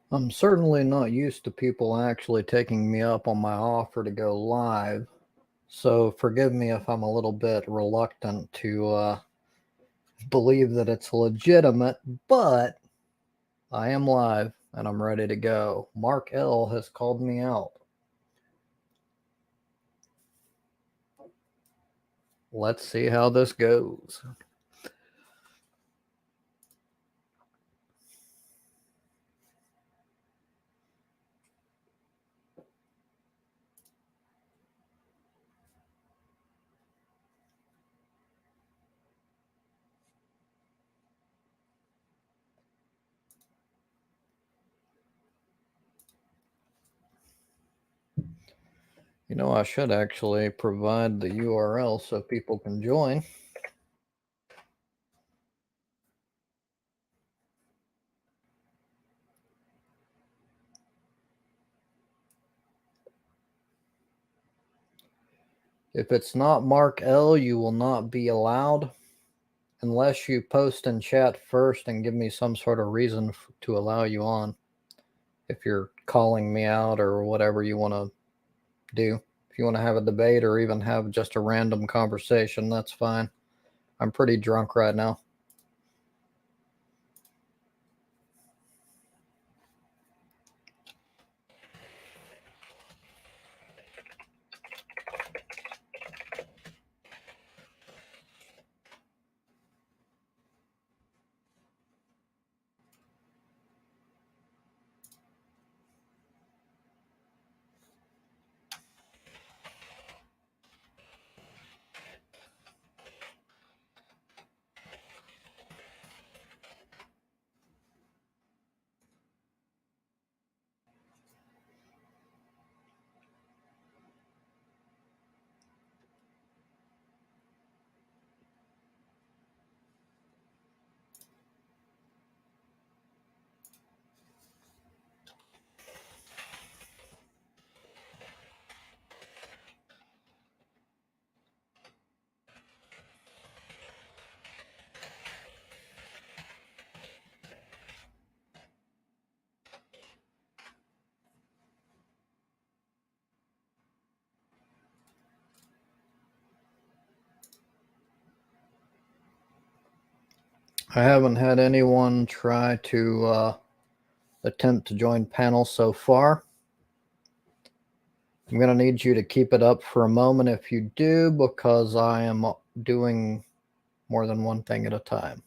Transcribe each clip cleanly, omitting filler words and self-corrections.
I'm certainly not used to people actually taking me up on my offer to go live, so forgive me if I'm a little bit reluctant to believe that it's legitimate, but I am live and I'm ready to go. Mark L has called me out. Let's see how this goes. You know, I should actually provide the URL so people can join. If it's not Mark L, you will not be allowed unless you post in chat first and give me some sort of reason to allow you on. If you're calling me out or whatever you want to do. If you want to have a debate or even have just a random conversation, that's fine. I'm pretty drunk right now. I haven't had anyone try to attempt to join panel so far. I'm going to need you to keep it up for a moment if you do, because I am doing more than one thing at a time.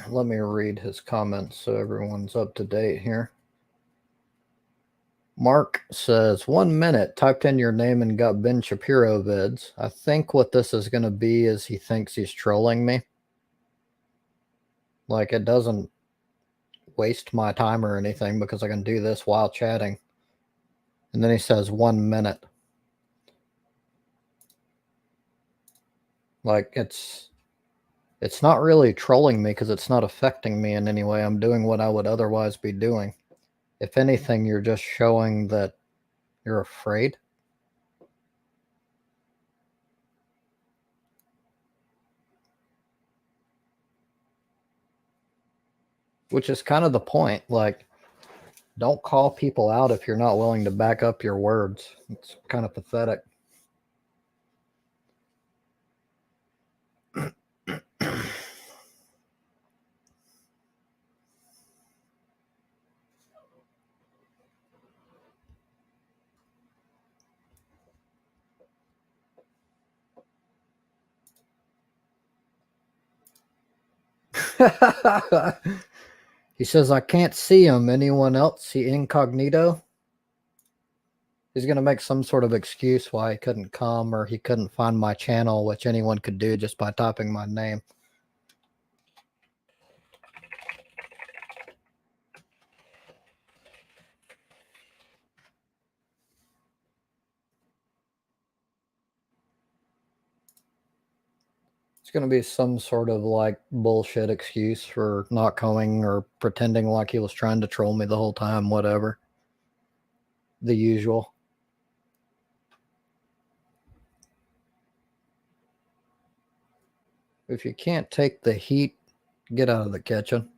Let me read his comments so everyone's up to date here. Mark says, 1 minute, typed in your name and got Ben Shapiro vids. I think what this is going to be is he thinks he's trolling me. Like, it doesn't waste my time or anything because I can do this while chatting. And then he says 1 minute. Like, it's not really trolling me because it's not affecting me in any way. I'm doing what I would otherwise be doing. If anything, you're just showing that you're afraid. Which is kind of the point. Like, don't call people out if you're not willing to back up your words. It's kind of pathetic. He says, I can't see him. Anyone else see incognito? He's going to make some sort of excuse why he couldn't come or he couldn't find my channel, which anyone could do just by typing my name. It's going to be some sort of like bullshit excuse for not coming or pretending like he was trying to troll me the whole time, whatever. The usual. If you can't take the heat, get out of the kitchen.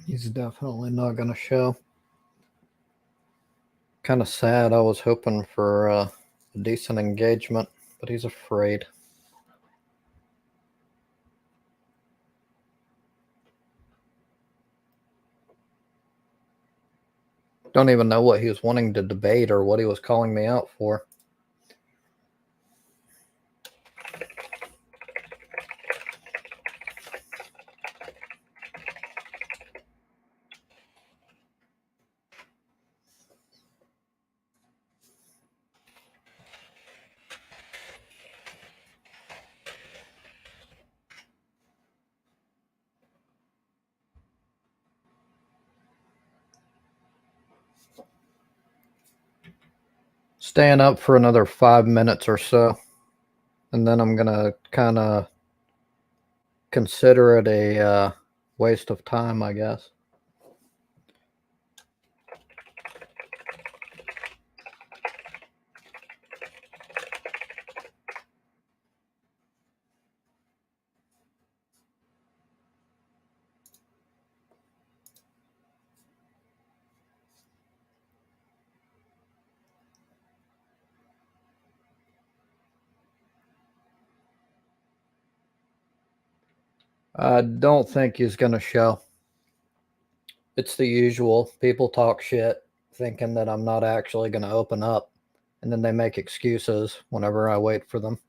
He's definitely not going to show. Kind of sad. I was hoping for a decent engagement, but he's afraid. Don't even know what he was wanting to debate or what he was calling me out for. Staying up for another 5 minutes or so, and then I'm gonna kind of consider it a waste of time, I guess. I don't think he's gonna show. It's the usual. People talk shit thinking that I'm not actually gonna open up, and then they make excuses whenever I wait for them.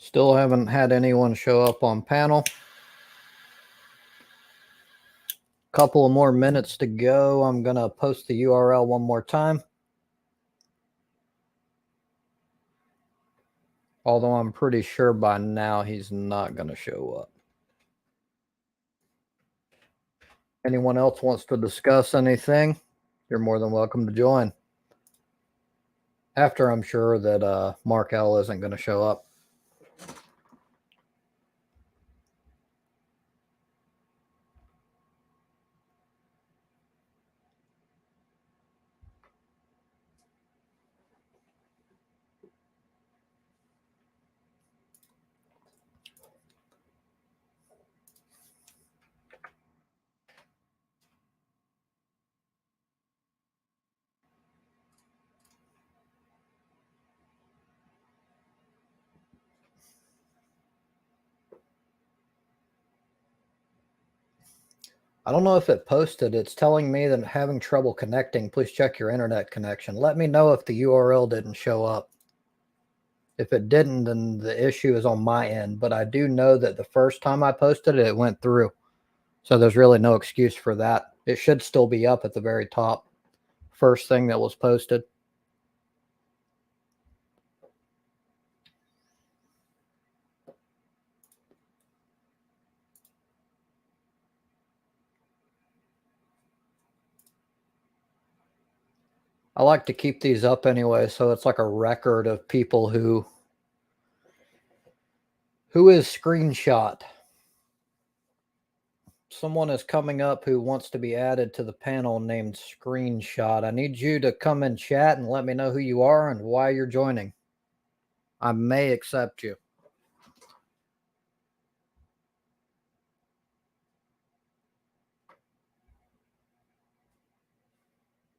Still haven't had anyone show up on panel. Couple of more minutes to go. I'm going to post the URL one more time. Although I'm pretty sure by now he's not going to show up. Anyone else wants to discuss anything, you're more than welcome to join. After I'm sure that Mark L isn't going to show up. I don't know if it posted. It's telling me that I'm having trouble connecting. Please check your internet connection. Let me know if the URL didn't show up. If it didn't, then the issue is on my end. But I do know that the first time I posted it, it went through. So there's really no excuse for that. It should still be up at the very top. First thing that was posted. I like to keep these up anyway, so it's like a record of people who is screenshot. Someone is coming up who wants to be added to the panel named Screenshot. I need you to come in chat and let me know who you are and why you're joining. I may accept you.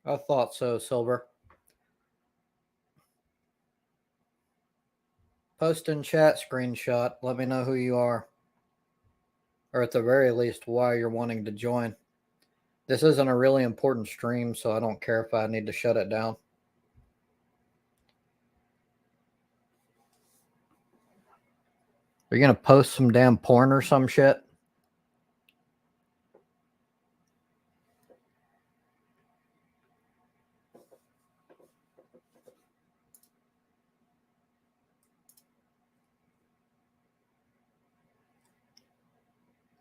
I thought so, Silver. Post in chat, Screenshot. Let me know who you are. Or at the very least, why you're wanting to join. This isn't a really important stream, so I don't care if I need to shut it down. Are you going to post some damn porn or some shit?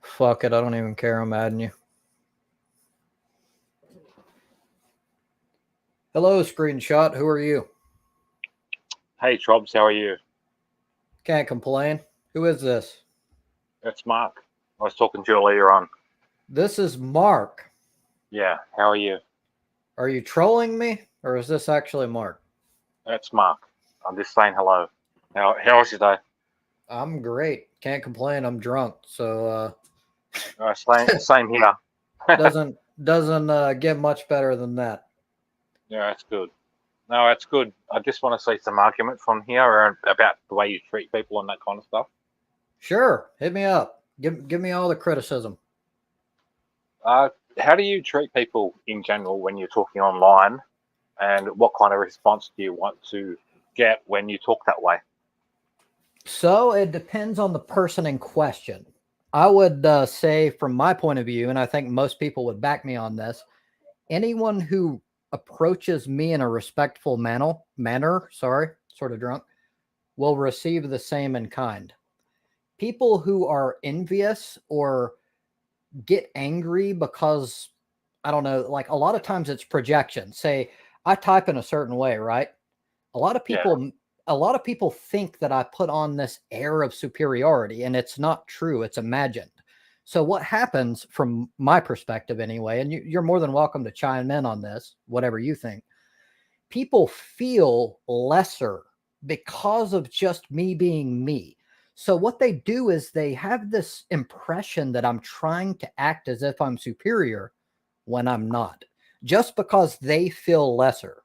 Fuck it, I don't even care. I'm adding you. Hello, Screenshot. Who are you? Hey, Trobs, how are you? Can't complain. Who is this? It's Mark. I was talking to you earlier on. This is Mark. Yeah, how are you? Are you trolling me, or is this actually Mark? It's Mark. I'm just saying hello. How was your day? I'm great. Can't complain. I'm drunk, so Same here. doesn't get much better than that. Yeah, that's good. No, that's good. I just want to see some argument from here about the way you treat people and that kind of stuff. Sure, hit me up. Give me all the criticism. How do you treat people in general when you're talking online, and what kind of response do you want to get when you talk that way? So it depends on the person in question. I would say, from my point of view, and I think most people would back me on this, anyone who approaches me in a respectful manner, sort of drunk, will receive the same in kind. People who are envious or get angry because, I don't know, like a lot of times it's projection. Say I type in a certain way, right? A lot of people think that I put on this air of superiority, and it's not true. It's imagined. So what happens from my perspective anyway, and you're more than welcome to chime in on this, whatever you think, people feel lesser because of just me being me. So what they do is they have this impression that I'm trying to act as if I'm superior when I'm not, just because they feel lesser.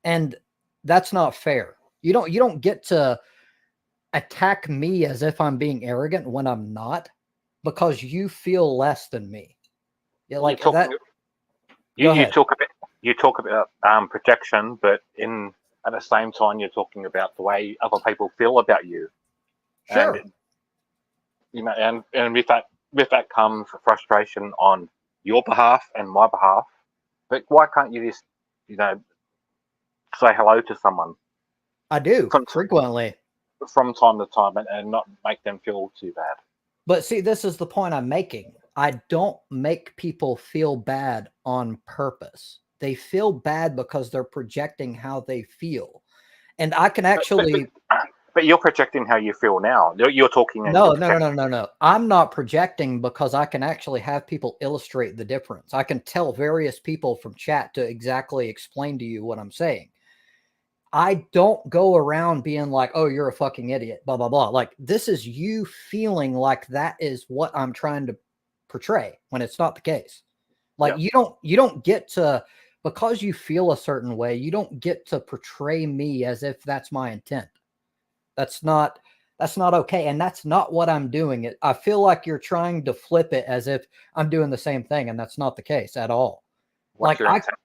And that's not fair. You don't get to attack me as if I'm being arrogant when I'm not, because you feel less than me. Yeah, like that. You talk about protection, but at the same time you're talking about the way other people feel about you. Sure. And and with that comes frustration on your behalf and my behalf. But why can't you just, say hello to someone I do from frequently. from time to time and not make them feel too bad? But see, this is the point I'm making. I don't make people feel bad on purpose. They feel bad because they're projecting how they feel. And I can actually But you're projecting how you feel now. You're talking and you're projecting. No. I'm not projecting because I can actually have people illustrate the difference. I can tell various people from chat to exactly explain to you what I'm saying. I don't go around being like, oh, you're a fucking idiot, blah, blah, blah. Like, this is you feeling like that is what I'm trying to portray when it's not the case. Like, Yeah. you don't get to, because you feel a certain way, you don't get to portray me as if that's my intent. That's not okay. And that's not what I'm doing. I feel like you're trying to flip it as if I'm doing the same thing. And that's not the case at all. What's your intent?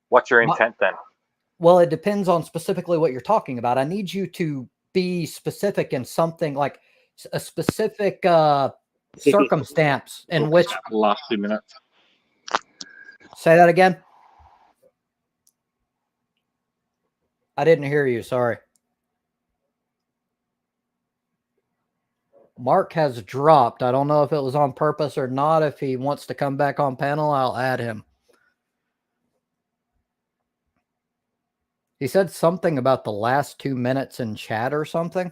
What's your intent then? Well, it depends on specifically what you're talking about. I need you to be specific in something, like a specific circumstance in which. The last 2 minutes. Say that again. I didn't hear you. Sorry. Mark has dropped. I don't know if it was on purpose or not. If he wants to come back on panel, I'll add him. He said something about the last 2 minutes in chat or something.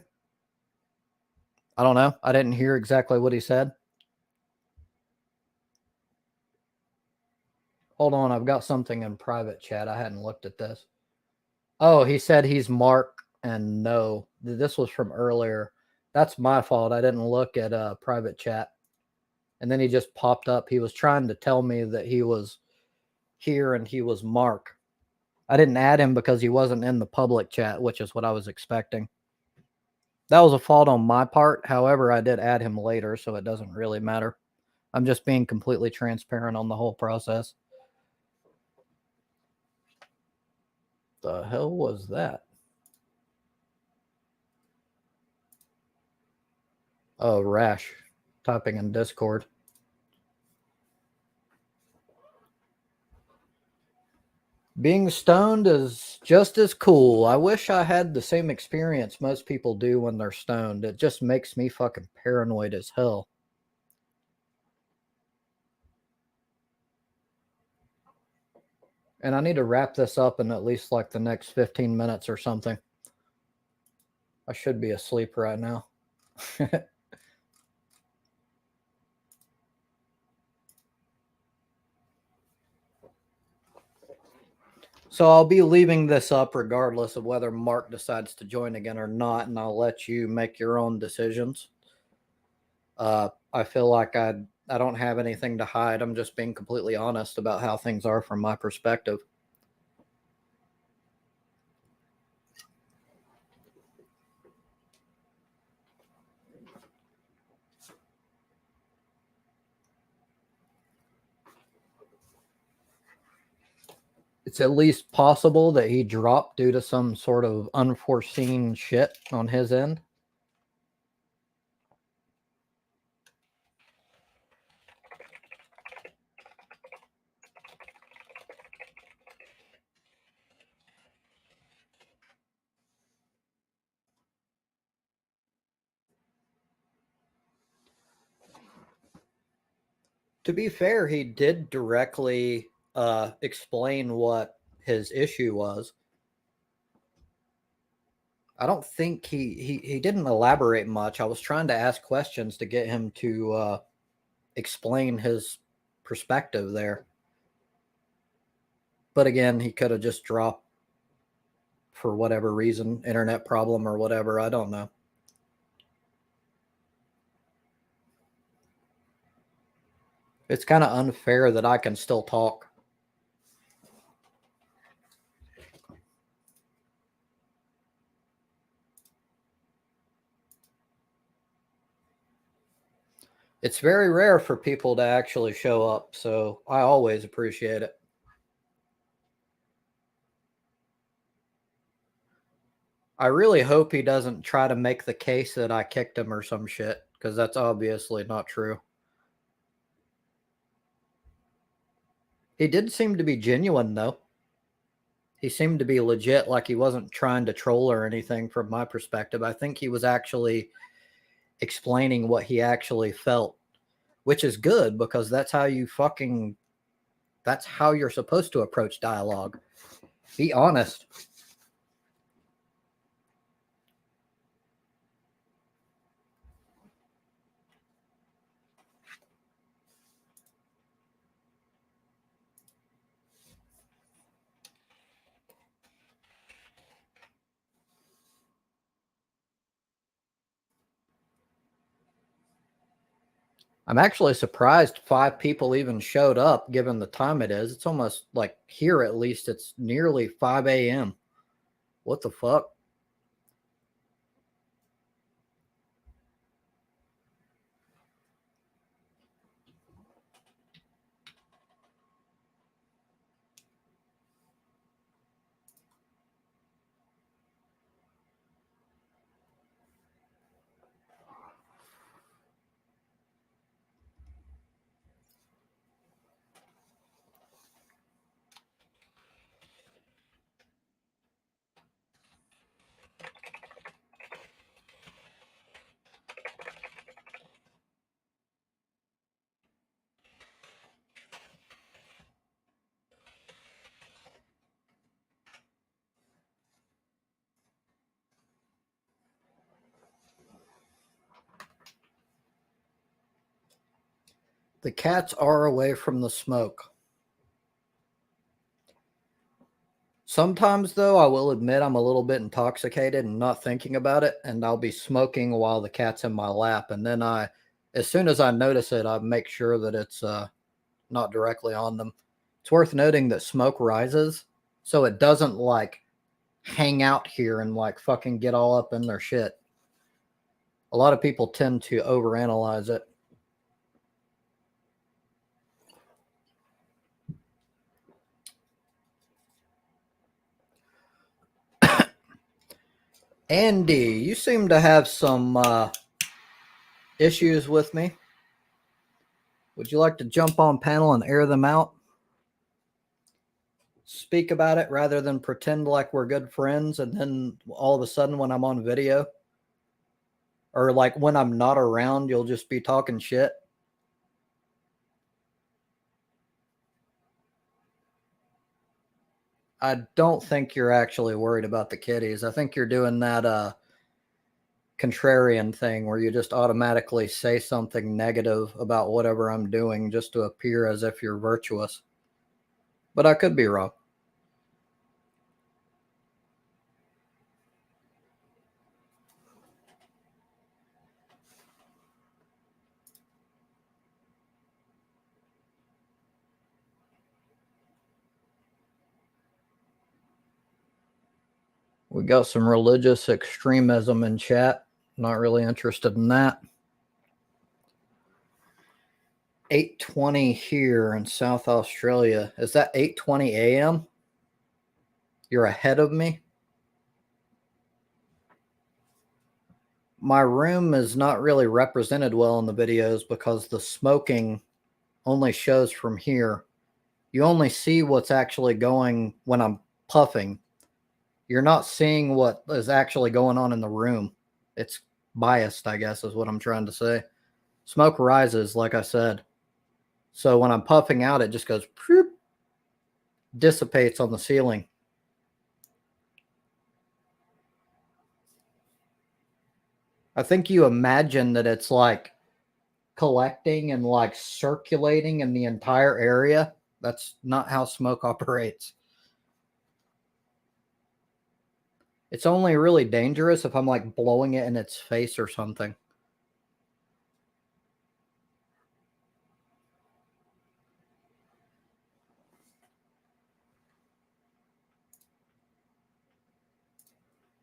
I don't know. I didn't hear exactly what he said. Hold on. I've got something in private chat. I hadn't looked at this. Oh, he said he's Mark and no. This was from earlier. That's my fault. I didn't look at private chat. And then he just popped up. He was trying to tell me that he was here and he was Mark. I didn't add him because he wasn't in the public chat, which is what I was expecting. That was a fault on my part. However, I did add him later, so it doesn't really matter. I'm just being completely transparent on the whole process. The hell was that? Oh, Rash typing in Discord. Being stoned is just as cool. I wish I had the same experience most people do when they're stoned. It just makes me fucking paranoid as hell. And I need to wrap this up in at least like the next 15 minutes or something. I should be asleep right now. So I'll be leaving this up regardless of whether Mark decides to join again or not, and I'll let you make your own decisions. I feel like I don't have anything to hide. I'm just being completely honest about how things are from my perspective. It's at least possible that he dropped due to some sort of unforeseen shit on his end. To be fair, he did directly explain what his issue was. I don't think he didn't elaborate much. I was trying to ask questions to get him to explain his perspective there. But again, he could have just dropped for whatever reason, internet problem or whatever. I don't know. It's kind of unfair that I can still talk. It's very rare for people to actually show up, so I always appreciate it. I really hope he doesn't try to make the case that I kicked him or some shit, because that's obviously not true. He did seem to be genuine, though. He seemed to be legit, like he wasn't trying to troll or anything from my perspective. I think he was actually explaining what he actually felt, which is good because that's how you're supposed to approach dialogue. Be honest. I'm actually surprised 5 people even showed up given the time it is. It's almost like here, at least, it's nearly 5 a.m. What the fuck? The cats are away from the smoke. Sometimes, though, I will admit I'm a little bit intoxicated and not thinking about it, and I'll be smoking while the cat's in my lap. And then as soon as I notice it, I make sure that it's not directly on them. It's worth noting that smoke rises, so it doesn't like hang out here and like fucking get all up in their shit. A lot of people tend to overanalyze it. Andy, you seem to have some issues with me. Would you like to jump on panel and air them out? Speak about it rather than pretend like we're good friends and then all of a sudden when I'm on video or like when I'm not around, you'll just be talking shit. I don't think you're actually worried about the kitties. I think you're doing that contrarian thing where you just automatically say something negative about whatever I'm doing just to appear as if you're virtuous. But I could be wrong. We got some religious extremism in chat. Not really interested in that. 8:20 here in South Australia. Is that 8:20 a.m.? You're ahead of me. My room is not really represented well in the videos because the smoking only shows from here. You only see what's actually going when I'm puffing. You're not seeing what is actually going on in the room. It's biased, I guess, is what I'm trying to say. Smoke rises, like I said. So when I'm puffing out, it just goes, dissipates on the ceiling. I think you imagine that it's like collecting and like circulating in the entire area. That's not how smoke operates. It's only really dangerous if I'm like blowing it in its face or something.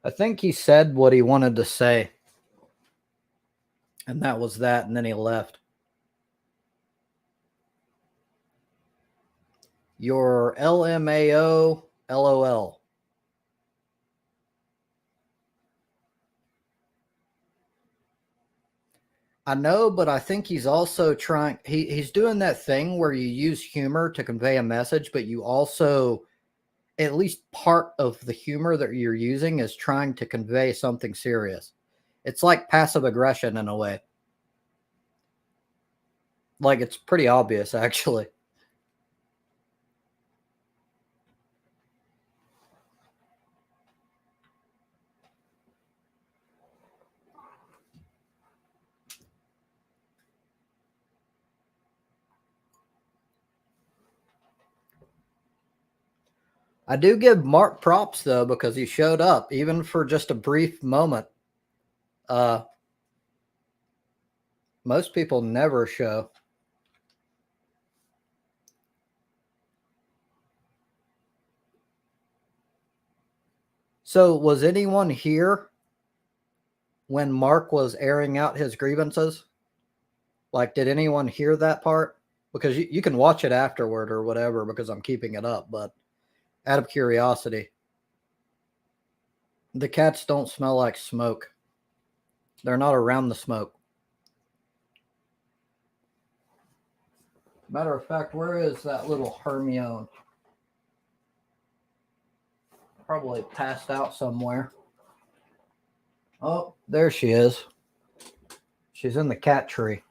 I think he said what he wanted to say. And that was that. And then he left. Your LMAO LOL. I know, but I think he's also trying. He's doing that thing where you use humor to convey a message, but you also, at least part of the humor that you're using is trying to convey something serious. It's like passive aggression in a way. Like, it's pretty obvious, actually. I do give Mark props though, because he showed up even for just a brief moment. Most people never show. So was anyone here when Mark was airing out his grievances? Like, did anyone hear that part? Because you can watch it afterward or whatever, because I'm keeping it up, but out of curiosity. The cats don't smell like smoke. They're not around the smoke. Matter of fact, where is that little Hermione? Probably passed out somewhere. Oh, there she is. She's in the cat tree.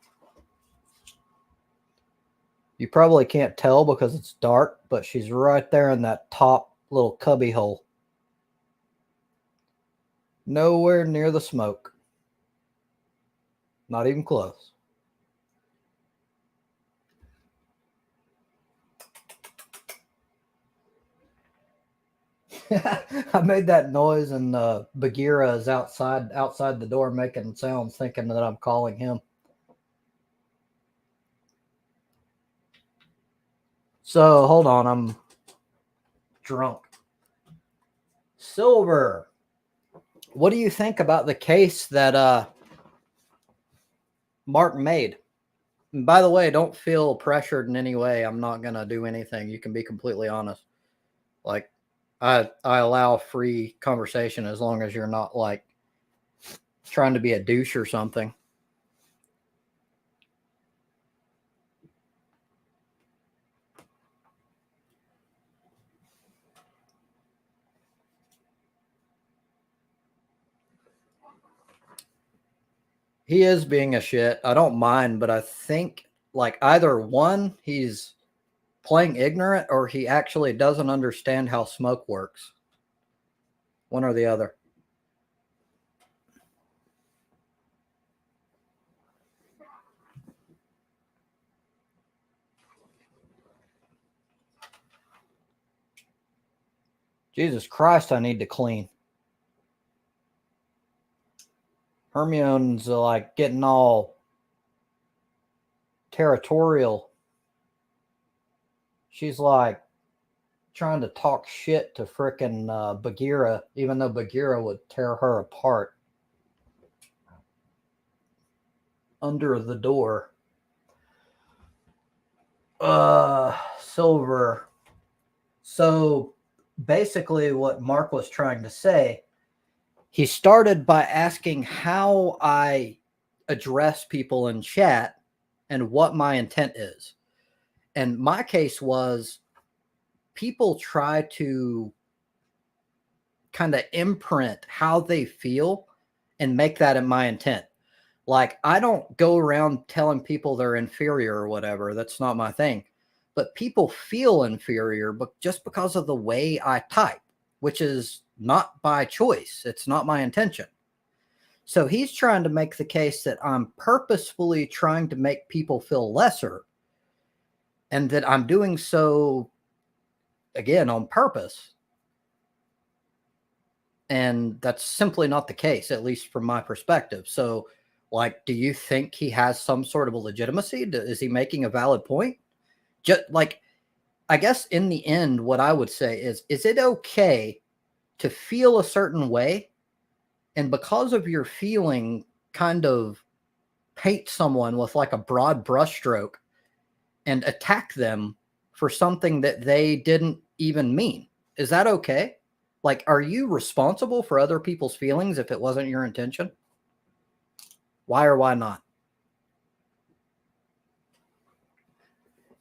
You probably can't tell because it's dark, but she's right there in that top little cubby hole. Nowhere near the smoke. Not even close. I made that noise, and Bagheera is outside the door making sounds, thinking that I'm calling him. So hold on, I'm drunk. Silver, what do you think about the case that Mark made? And by the way, don't feel pressured in any way. I'm not gonna do anything. You can be completely honest. Like, I allow free conversation as long as you're not like trying to be a douche or something. He is being a shit. I don't mind, but I think like either one, he's playing ignorant, or he actually doesn't understand how smoke works. One or the other. Jesus Christ, I need to clean. Hermione's like getting all territorial. She's like trying to talk shit to frickin' Bagheera, even though Bagheera would tear her apart. Under the door. Silver. So basically, what Mark was trying to say, he started by asking how I address people in chat and what my intent is. And my case was, people try to kind of imprint how they feel and make that in my intent. Like, I don't go around telling people they're inferior or whatever. That's not my thing. But people feel inferior just because of the way I type, which is not by choice. It's not my intention. So he's trying to make the case that I'm purposefully trying to make people feel lesser, and that I'm doing so, again, on purpose. And that's simply not the case, at least from my perspective. So, like, do you think he has some sort of a legitimacy? Is he making a valid point? Just like, I guess in the end, what I would say is it okay to feel a certain way, and because of your feeling, kind of paint someone with like a broad brushstroke and attack them for something that they didn't even mean? Is that okay? Like, are you responsible for other people's feelings if it wasn't your intention? Why or why not?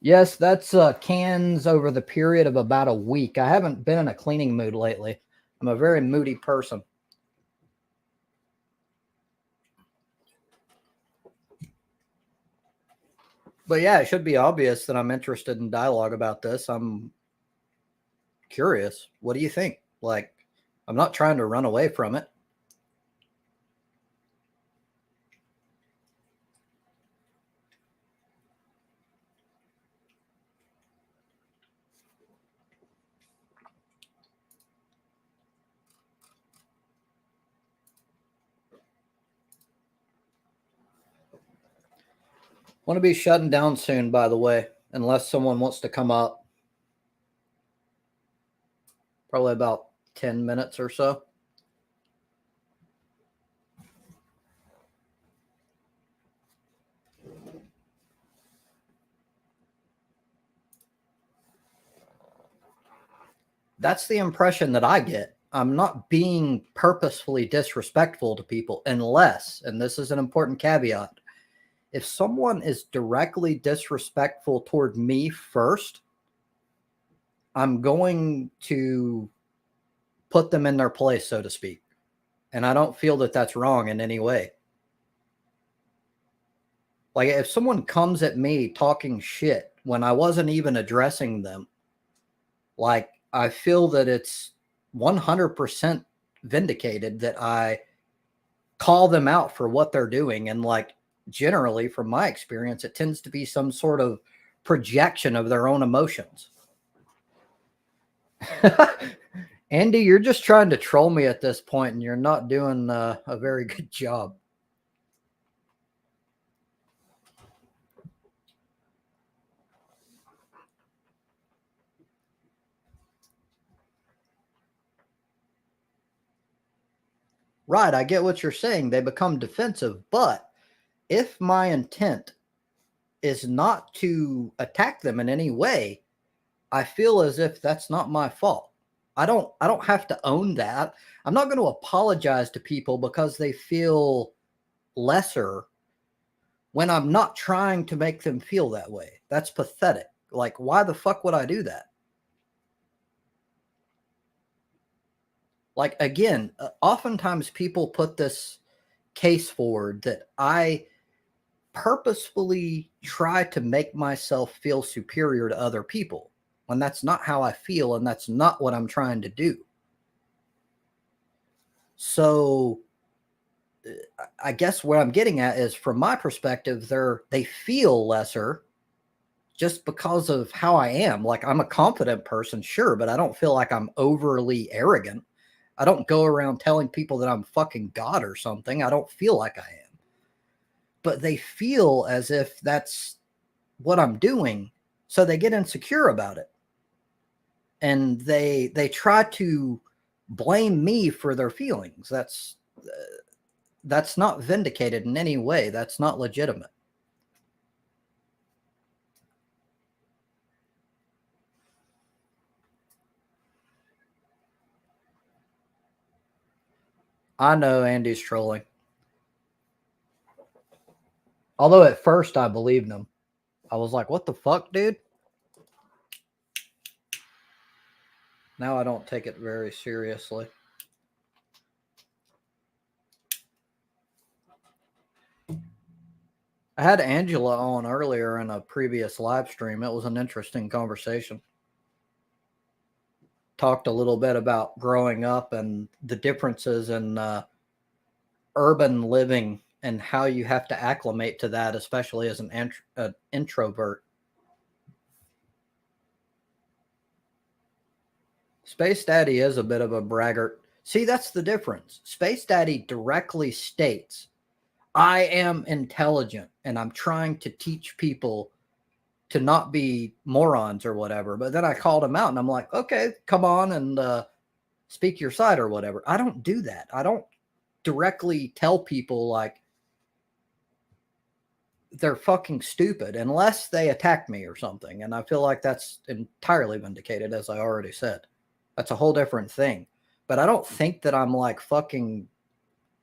Yes, that's cans over the period of about a week. I haven't been in a cleaning mood lately. I'm a very moody person. But yeah, it should be obvious that I'm interested in dialogue about this. I'm curious. What do you think? Like, I'm not trying to run away from it. Want to be shutting down soon, by the way, unless someone wants to come up. Probably about 10 minutes or so. That's the impression that I get. I'm not being purposefully disrespectful to people unless, and this is an important caveat, if someone is directly disrespectful toward me first, I'm going to put them in their place, so to speak. And I don't feel that that's wrong in any way. Like if someone comes at me talking shit when I wasn't even addressing them, like I feel that it's 100% vindicated that I call them out for what they're doing. And like generally, from my experience, it tends to be some sort of projection of their own emotions. Andy, you're just trying to troll me at this point, and you're not doing a very good job. Right, I get what you're saying. They become defensive, but if my intent is not to attack them in any way, I feel as if that's not my fault. I don't have to own that. I'm not going to apologize to people because they feel lesser when I'm not trying to make them feel that way. That's pathetic. Like why the fuck would I do that? Like again, oftentimes people put this case forward that I purposefully try to make myself feel superior to other people when that's not how I feel and that's not what I'm trying to do. So I guess what I'm getting at is from my perspective, they feel lesser just because of how I am. Like I'm a confident person, sure, but I don't feel like I'm overly arrogant. I don't go around telling people that I'm fucking God or something. I don't feel like I am. But they feel as if that's what I'm doing, so they get insecure about it. And they try to blame me for their feelings. That's not vindicated in any way. That's not legitimate. I know Andy's trolling. Although at first I believed him. I was like, what the fuck, dude? Now I don't take it very seriously. I had Angela on earlier in a previous live stream. It was an interesting conversation. Talked a little bit about growing up and the differences in urban living and how you have to acclimate to that, especially as an introvert. Space Daddy is a bit of a braggart. See, that's the difference. Space Daddy directly states, I am intelligent and I'm trying to teach people to not be morons or whatever. But then I called him out and I'm like, okay, come on and speak your side or whatever. I don't do that. I don't directly tell people like they're fucking stupid unless they attack me or something. And I feel like that's entirely vindicated, as I already said. That's a whole different thing. But I don't think that I'm like fucking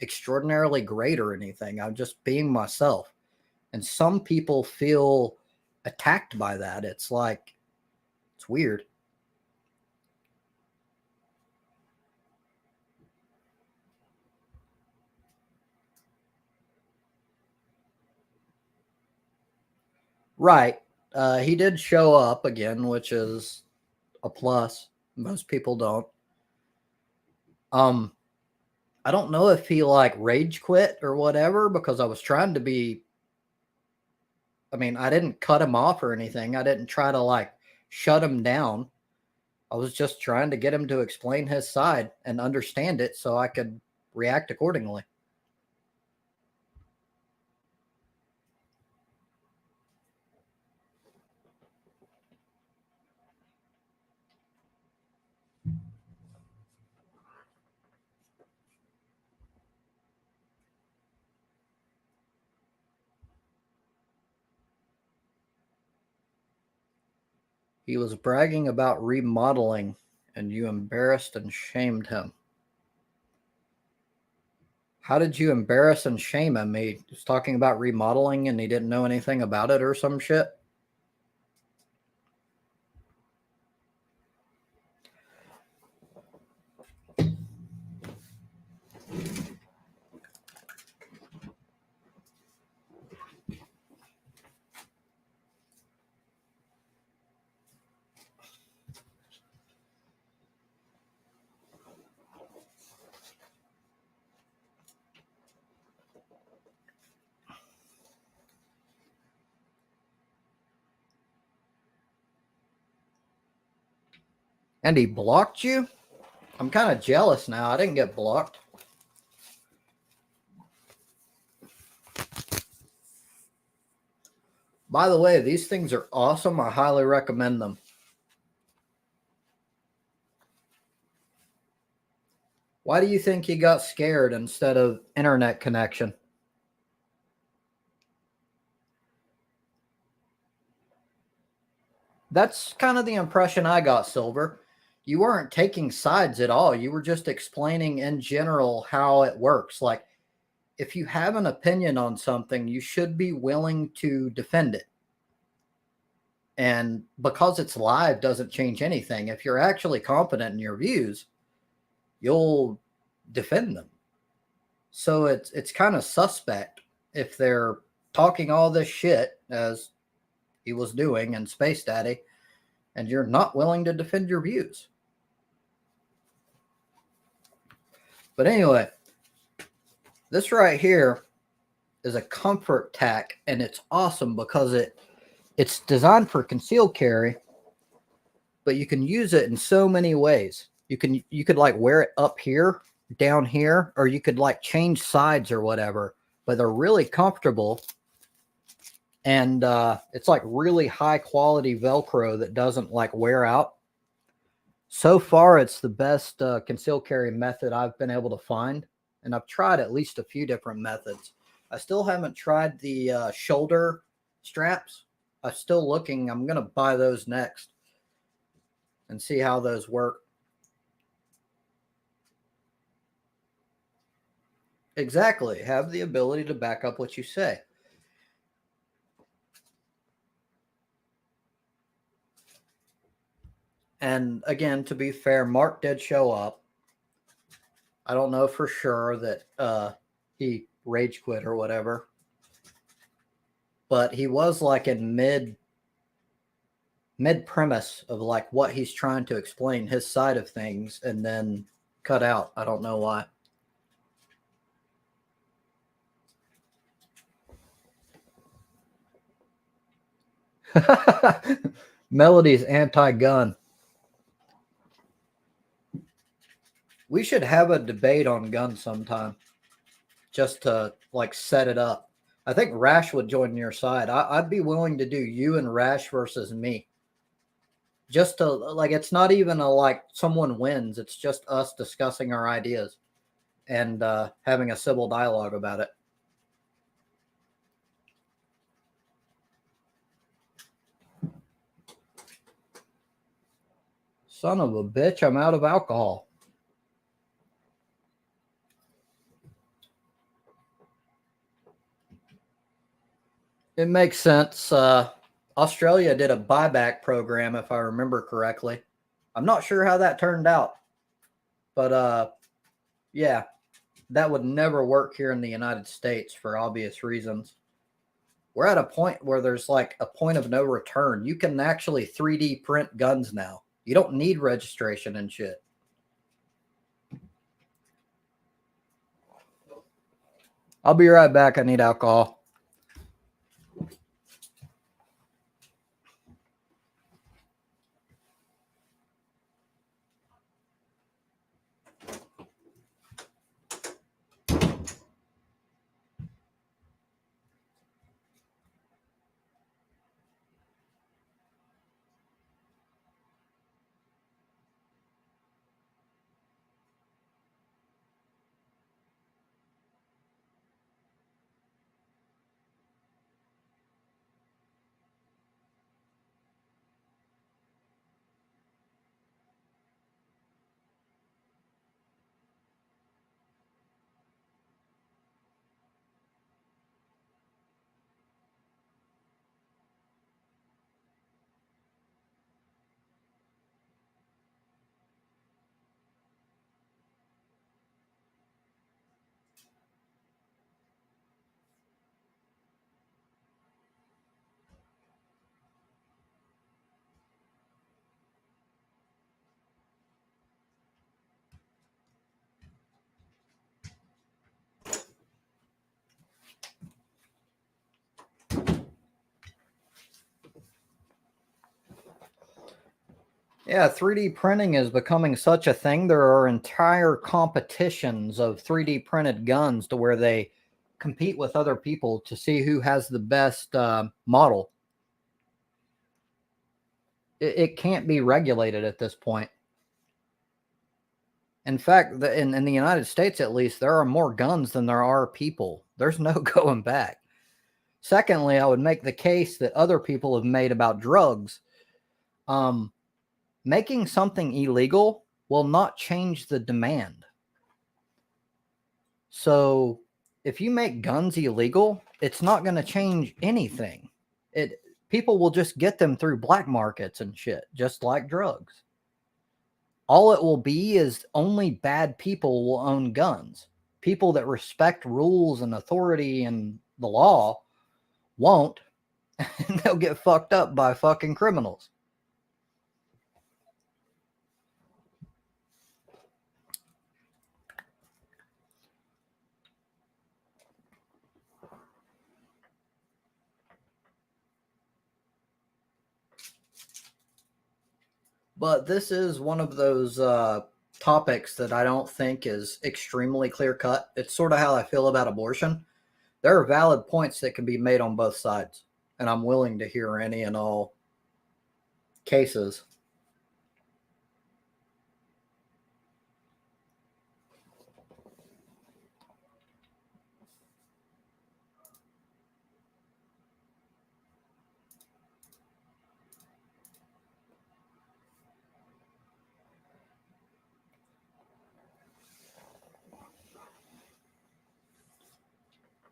extraordinarily great or anything. I'm just being myself. And some people feel attacked by that. It's like, it's weird. Right. He did show up again, which is a plus. Most people don't. I don't know if he like rage quit or whatever, because I was trying to be, I mean, I didn't cut him off or anything. I didn't try to like shut him down. I was just trying to get him to explain his side and understand it so I could react accordingly. He was bragging about remodeling, and you embarrassed and shamed him. How did you embarrass and shame him? He was talking about remodeling and he didn't know anything about it or some shit. And he blocked you? I'm kind of jealous now. I didn't get blocked. By the way, these things are awesome. I highly recommend them. Why do you think he got scared instead of internet connection? That's kind of the impression I got, Silver. You weren't taking sides at all. You were just explaining in general how it works. Like, if you have an opinion on something, you should be willing to defend it. And because it's live doesn't change anything. If you're actually confident in your views, you'll defend them. So it's kind of suspect if they're talking all this shit as he was doing in Space Daddy, and you're not willing to defend your views. But anyway, this right here is a comfort tack, and it's awesome because it's designed for concealed carry, but you can use it in so many ways. You could like wear it up here, down here, or you could like change sides or whatever, but they're really comfortable. And it's like really high quality Velcro that doesn't like wear out. So far, it's the best concealed carry method I've been able to find. And I've tried at least a few different methods. I still haven't tried the shoulder straps. I'm still looking. I'm going to buy those next and see how those work. Exactly. Have the ability to back up what you say. And again, to be fair, Mark did show up. I don't know for sure that he rage quit or whatever, but he was like in mid premise of like what he's trying to explain, his side of things, and then cut out. I don't know why. Melody's anti-gun. We should have a debate on guns sometime, just to like set it up. I think Rash would join your side. I'd be willing to do you and Rash versus me. Just to like, it's not even a like someone wins. It's just us discussing our ideas and having a civil dialogue about it. Son of a bitch, I'm out of alcohol. It makes sense. Australia did a buyback program, if I remember correctly. I'm not sure how that turned out, but yeah, that would never work here in the United States for obvious reasons. We're at a point where there's like a point of no return. You can actually 3D print guns now. You don't need registration and shit. I'll be right back. I need alcohol. Yeah, 3D printing is becoming such a thing. There are entire competitions of 3D printed guns to where they compete with other people to see who has the best model. It can't be regulated at this point. In fact, in the United States, at least, there are more guns than there are people. There's no going back. Secondly, I would make the case that other people have made about drugs. Making something illegal will not change the demand. So if you make guns illegal, it's not going to change anything. People will just get them through black markets and shit, just like drugs. All it will be is only bad people will own guns. People that respect rules and authority and the law won't, and they'll get fucked up by fucking criminals. But this is one of those topics that I don't think is extremely clear cut. It's sort of how I feel about abortion. There are valid points that can be made on both sides, and I'm willing to hear any and all cases.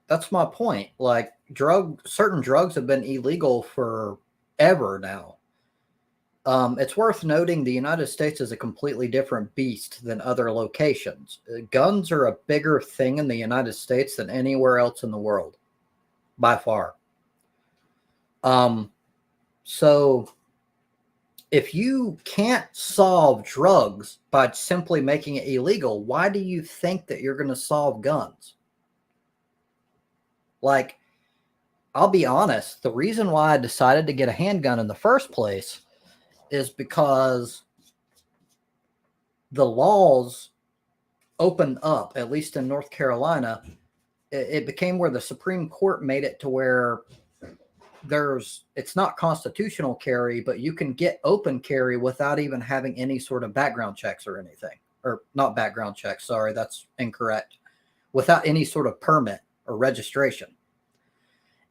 That's my point. Like certain drugs have been illegal forever now. It's worth noting the United States is a completely different beast than other locations. Guns are a bigger thing in the United States than anywhere else in the world, by far. So if you can't solve drugs by simply making it illegal, why do you think that you're going to solve guns? Like, I'll be honest, the reason why I decided to get a handgun in the first place is because the laws opened up, at least in North Carolina. It became where the Supreme Court made it to where it's not constitutional carry, but you can get open carry without even having any sort of background checks or anything. Or not background checks, sorry, that's incorrect. Without any sort of permit or registration.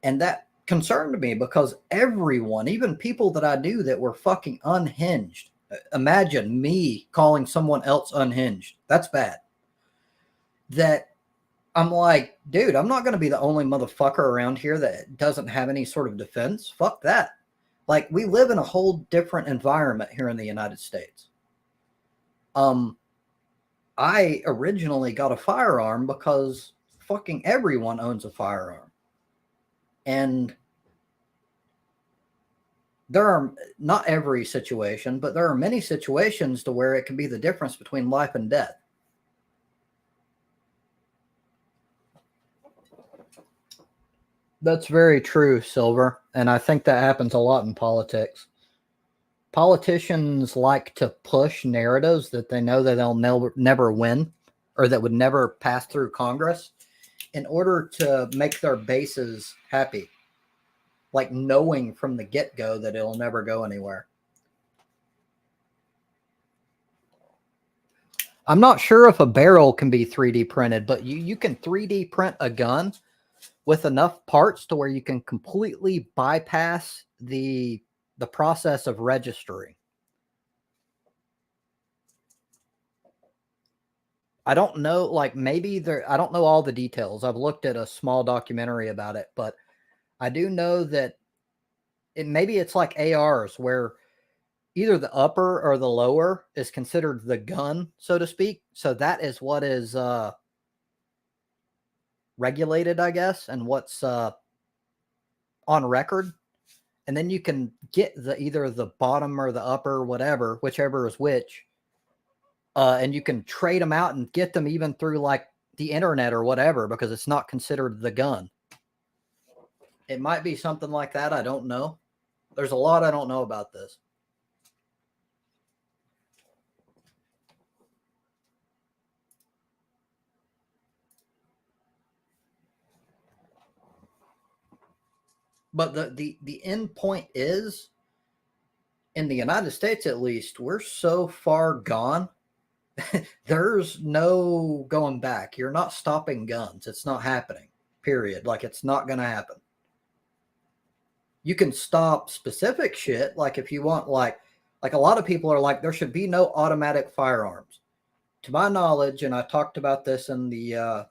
And that concerned me because everyone, even people that I knew that were fucking unhinged, imagine me calling someone else unhinged. That's bad. That I'm like, dude, I'm not going to be the only motherfucker around here that doesn't have any sort of defense. Fuck that. Like, we live in a whole different environment here in the United States. I originally got a firearm because fucking everyone owns a firearm. And there are, not every situation, but there are many situations to where it can be the difference between life and death. That's very true, Silver. And I think that happens a lot in politics. Politicians like to push narratives that they know that they'll never win, or that would never pass through Congress, in order to make their bases happy, like knowing from the get-go that it'll never go anywhere. I'm not sure if a barrel can be 3D printed, but you can 3D print a gun with enough parts to where you can completely bypass the process of registering. I don't know, like, maybe there, I don't know all the details. I've looked at a small documentary about it, but I do know that maybe it's like ARs, where either the upper or the lower is considered the gun, so to speak. So that is what is regulated, I guess, and what's on record. And then you can get either the bottom or the upper, whatever, whichever is which. And you can trade them out and get them even through like the internet or whatever, because it's not considered the gun. It might be something like that. I don't know. There's a lot I don't know about this. But the end point is, in the United States at least, we're so far gone. There's no going back. You're not stopping guns. It's not happening. Period. Like, it's not going to happen. You can stop specific shit. Like, if you want, like a lot of people are like, there should be no automatic firearms. To my knowledge, and I talked about this in the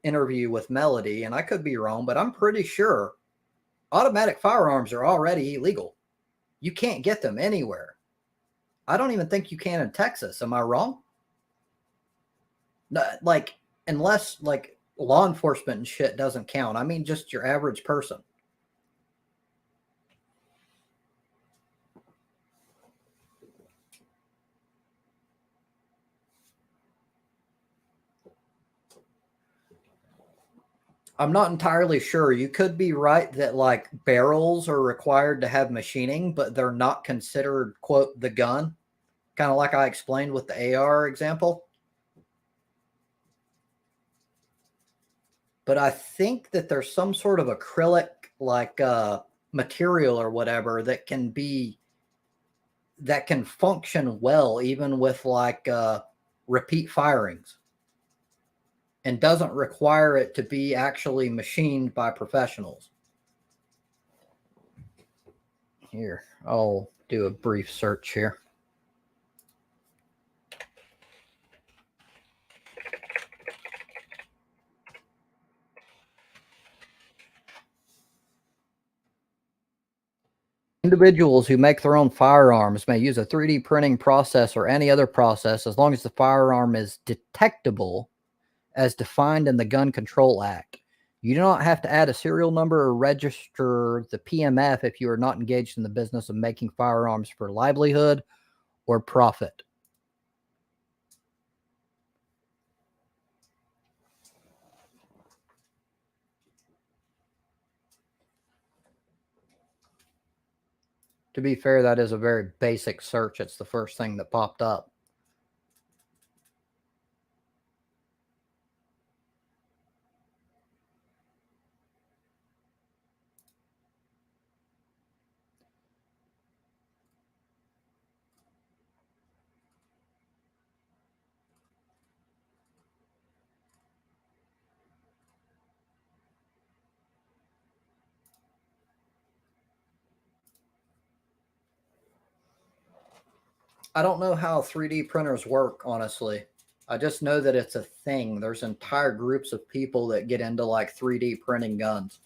interview with Melody, and I could be wrong, but I'm pretty sure automatic firearms are already illegal. You can't get them anywhere. I don't even think you can in Texas. Am I wrong? No, like, unless like law enforcement and shit doesn't count. I mean, just your average person. I'm not entirely sure. You could be right that like barrels are required to have machining, but they're not considered, quote, the gun. Kind of like I explained with the AR example. But I think that there's some sort of acrylic like material or whatever that can function well even with like repeat firings, and doesn't require it to be actually machined by professionals. Here, I'll do a brief search here. Individuals who make their own firearms may use a 3D printing process or any other process as long as the firearm is detectable as defined in the Gun Control Act. You do not have to add a serial number or register the PMF if you are not engaged in the business of making firearms for livelihood or profit. To be fair, that is a very basic search. It's the first thing that popped up. I don't know how 3D printers work, honestly. I just know that it's a thing. There's entire groups of people that get into like 3D printing guns.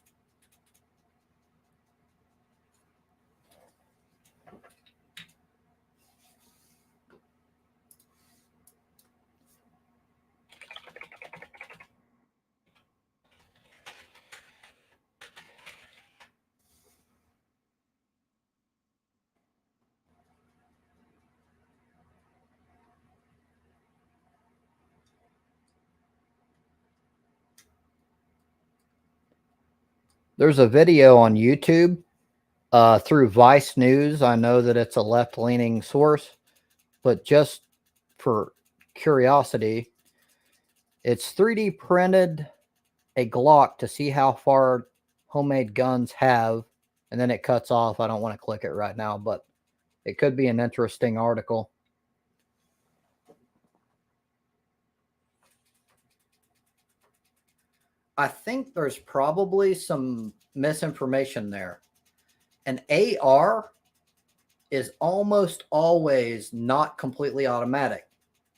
There's a video on YouTube through Vice News. I know that it's a left-leaning source, but just for curiosity, it's 3D printed a Glock to see how far homemade guns have, and then it cuts off. I don't want to click it right now, but it could be an interesting article. I think there's probably some misinformation there. An AR is almost always not completely automatic.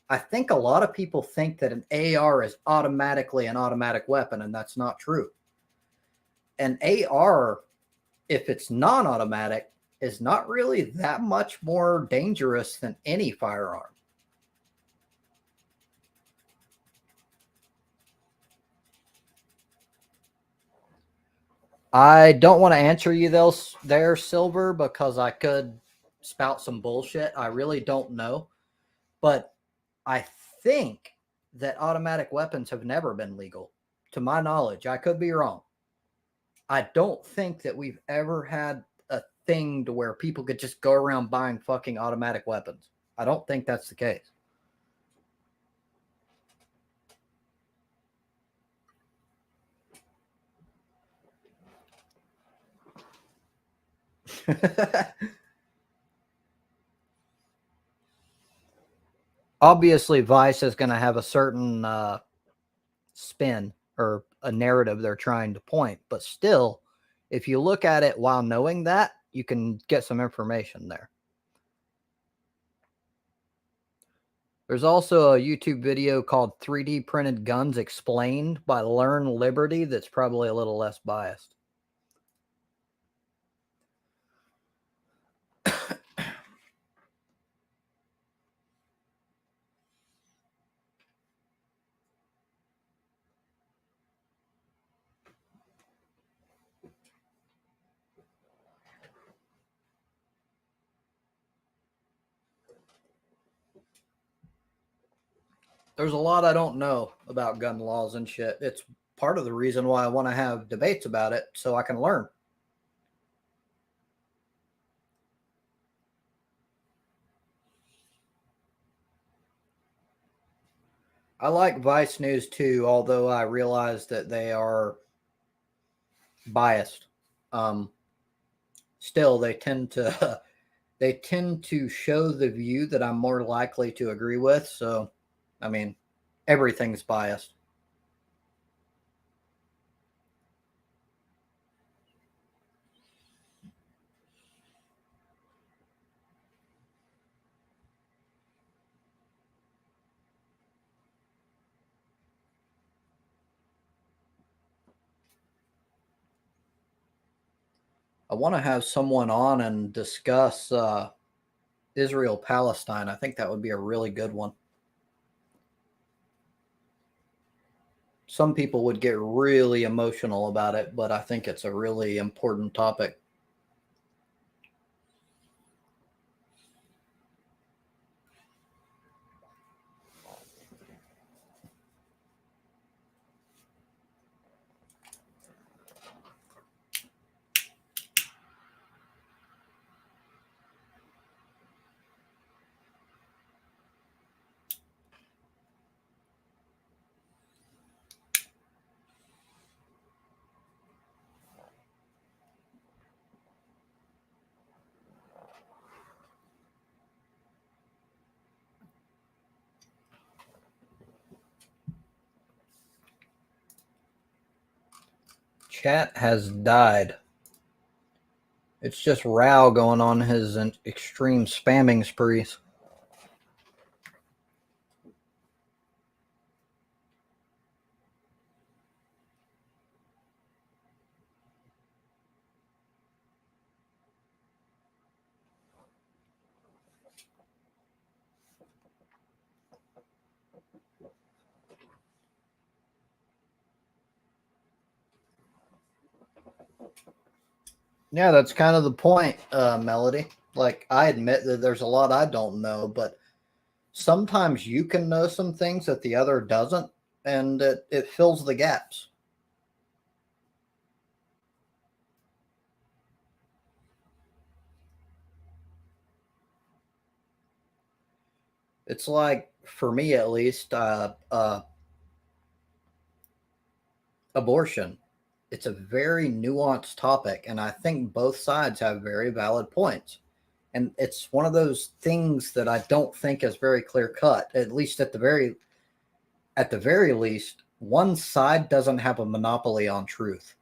I think a lot of people think that an AR is automatically an automatic weapon, and that's not true. An AR, if it's non automatic, is not really that much more dangerous than any firearm. I don't want to answer you there, Silver, because I could spout some bullshit. I really don't know. But I think that automatic weapons have never been legal, to my knowledge. I could be wrong. I don't think that we've ever had a thing to where people could just go around buying fucking automatic weapons. I don't think that's the case. Obviously, Vice is going to have a certain spin or a narrative they're trying to point, but still, if you look at it while knowing that, you can get some information there. There's also a YouTube video called 3D Printed Guns Explained by Learn Liberty that's probably a little less biased. There's a lot I don't know about gun laws and shit. It's part of the reason why I want to have debates about it so I can learn. I like Vice News too, although I realize that they are biased. Still, they tend to show the view that I'm more likely to agree with. So, I mean, everything's biased. I want to have someone on and discuss Israel Palestine. I think that would be a really good one. Some people would get really emotional about it, but I think it's a really important topic. Chat has died. It's just Rao going on his extreme spamming sprees. Yeah, that's kind of the point, Melody. Like, I admit that there's a lot I don't know, but sometimes you can know some things that the other doesn't, and it fills the gaps. It's like, for me at least, abortion. It's a very nuanced topic, and I think both sides have very valid points. And it's one of those things that I don't think is very clear cut. At least at the very least, one side doesn't have a monopoly on truth.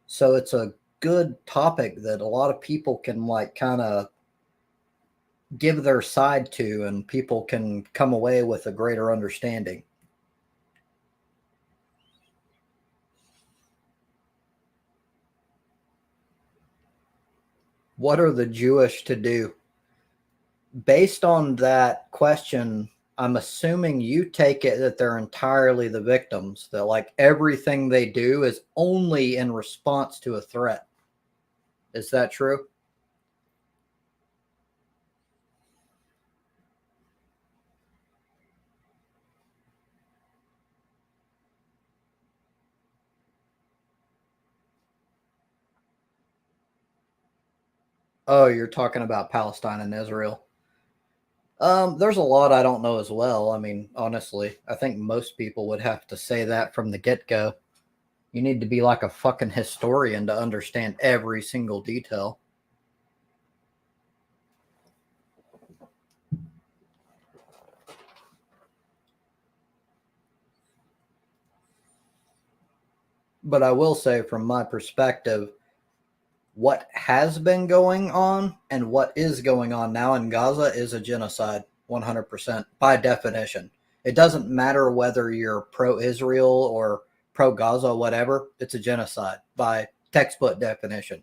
So it's a good topic that a lot of people can like kind of give their side to, and people can come away with a greater understanding. What are the Jewish to do? Based on that question, I'm assuming you take it that they're entirely the victims, that like everything they do is only in response to a threat. Is that true? Oh, you're talking about Palestine and Israel. There's a lot I don't know as well. I mean, honestly, I think most people would have to say that from the get go. You need to be like a fucking historian to understand every single detail. But I will say, from my perspective, what has been going on and what is going on now in Gaza is a genocide, 100%, by definition. It doesn't matter whether you're pro Israel or pro Gaza, whatever, it's a genocide by textbook definition.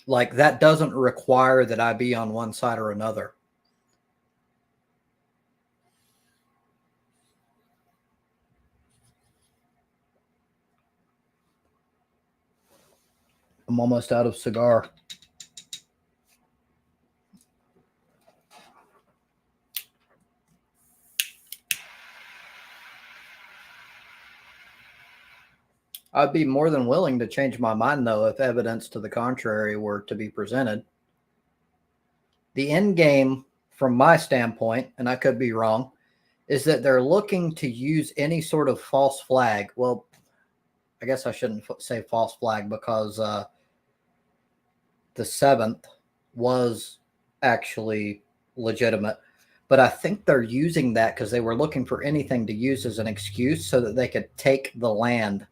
Like, that doesn't require that I be on one side or another. I'm almost out of cigar. I'd be more than willing to change my mind, though, if evidence to the contrary were to be presented. The end game, from my standpoint, and I could be wrong, is that they're looking to use any sort of false flag. Well, I guess I shouldn't say false flag, because the 7th was actually legitimate. But I think they're using that because they were looking for anything to use as an excuse so that they could take the land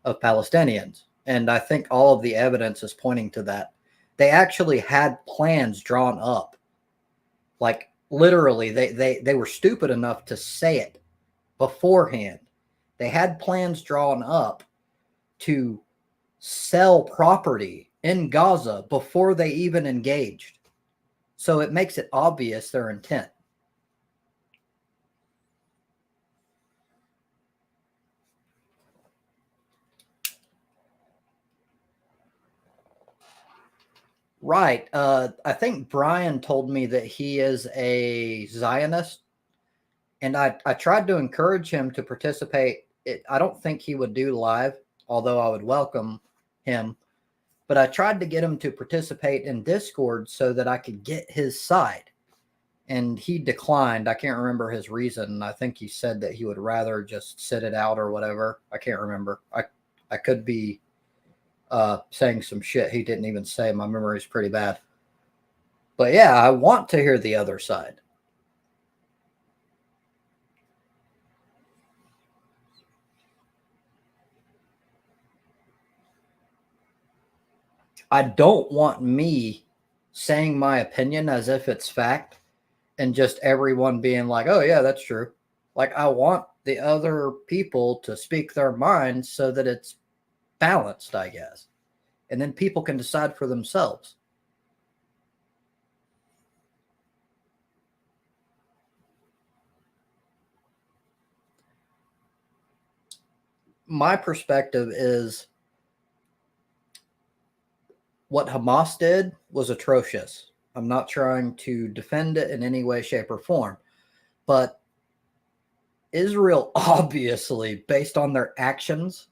of Palestinians. And I think all of the evidence is pointing to that. They actually had plans drawn up. Like, literally, they were stupid enough to say it beforehand. They had plans drawn up to sell property in Gaza before they even engaged. So it makes it obvious their intent. Right. I think Brian told me that he is a Zionist, and I tried to encourage him to participate. I don't think he would do live, although I would welcome him. But I tried to get him to participate in Discord so that I could get his side. And he declined. I can't remember his reason. I think he said that he would rather just sit it out or whatever. I can't remember. I could be saying some shit he didn't even say. My memory's pretty bad. But yeah, I want to hear the other side. I don't want me saying my opinion as if it's fact and just everyone being like, oh, yeah, that's true. Like, I want the other people to speak their minds so that it's balanced, I guess. And then people can decide for themselves. My perspective is what Hamas did was atrocious. I'm not trying to defend it in any way, shape, or form. But Israel, obviously, based on their actions,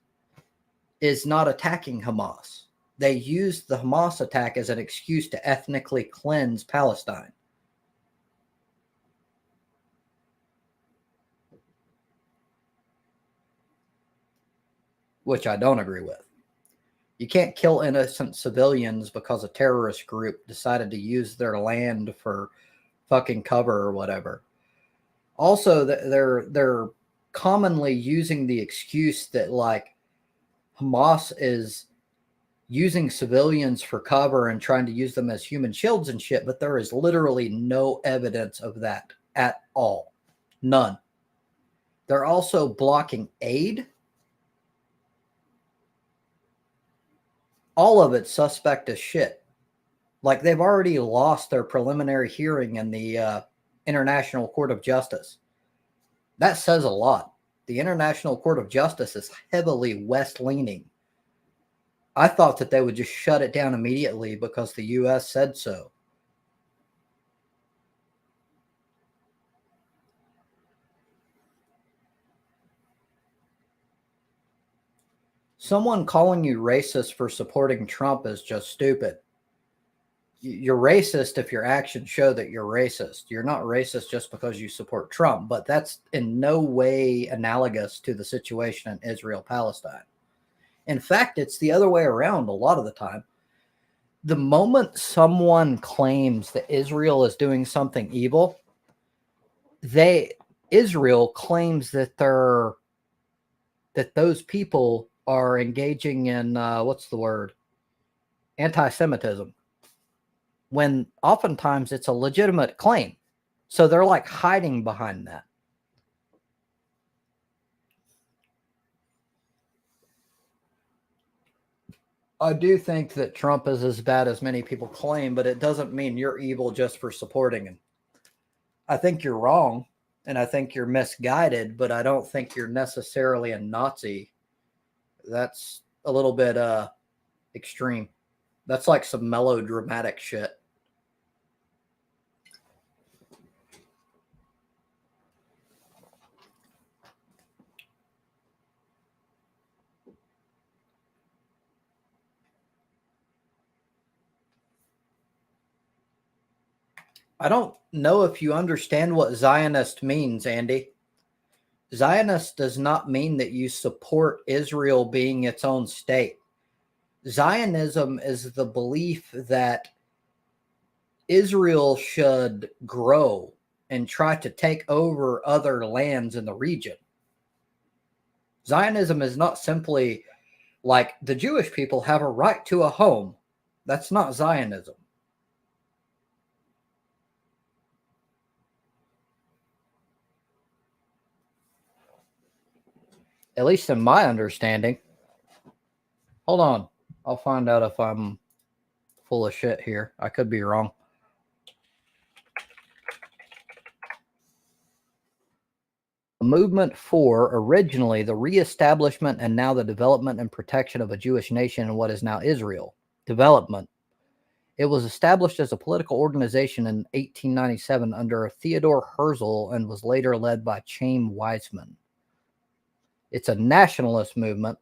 is not attacking Hamas. They used the Hamas attack as an excuse to ethnically cleanse Palestine. Which I don't agree with. You can't kill innocent civilians because a terrorist group decided to use their land for fucking cover or whatever. Also, they're commonly using the excuse that like Hamas is using civilians for cover and trying to use them as human shields and shit, but there is literally no evidence of that at all. None. They're also blocking aid. All of it's suspect as shit. Like they've already lost their preliminary hearing in the International Court of Justice. That says a lot. The International Court of Justice is heavily West-leaning. I thought that they would just shut it down immediately because the U.S. said so. Someone calling you racist for supporting Trump is just stupid. You're racist if your actions show that you're racist. You're not racist just because you support Trump, but that's in no way analogous to the situation in Israel-Palestine. In fact, it's the other way around a lot of the time. The moment someone claims that Israel is doing something evil, Israel claims that those people are engaging in what's the word? Anti-Semitism. When oftentimes it's a legitimate claim. So they're like hiding behind that. I do think that Trump is as bad as many people claim, but it doesn't mean you're evil just for supporting him. I think you're wrong, and I think you're misguided, but I don't think you're necessarily a Nazi. That's a little bit extreme. That's like some melodramatic shit. I don't know if you understand what Zionist means, Andy. Zionist does not mean that you support Israel being its own state. Zionism is the belief that Israel should grow and try to take over other lands in the region. Zionism is not simply like the Jewish people have a right to a home. That's not Zionism. At least in my understanding. Hold on. I'll find out if I'm full of shit here. I could be wrong. Movement for originally the reestablishment and now the development and protection of a Jewish nation in what is now Israel. Development. It was established as a political organization in 1897 under Theodore Herzl and was later led by Chaim Weizmann. It's a nationalist movement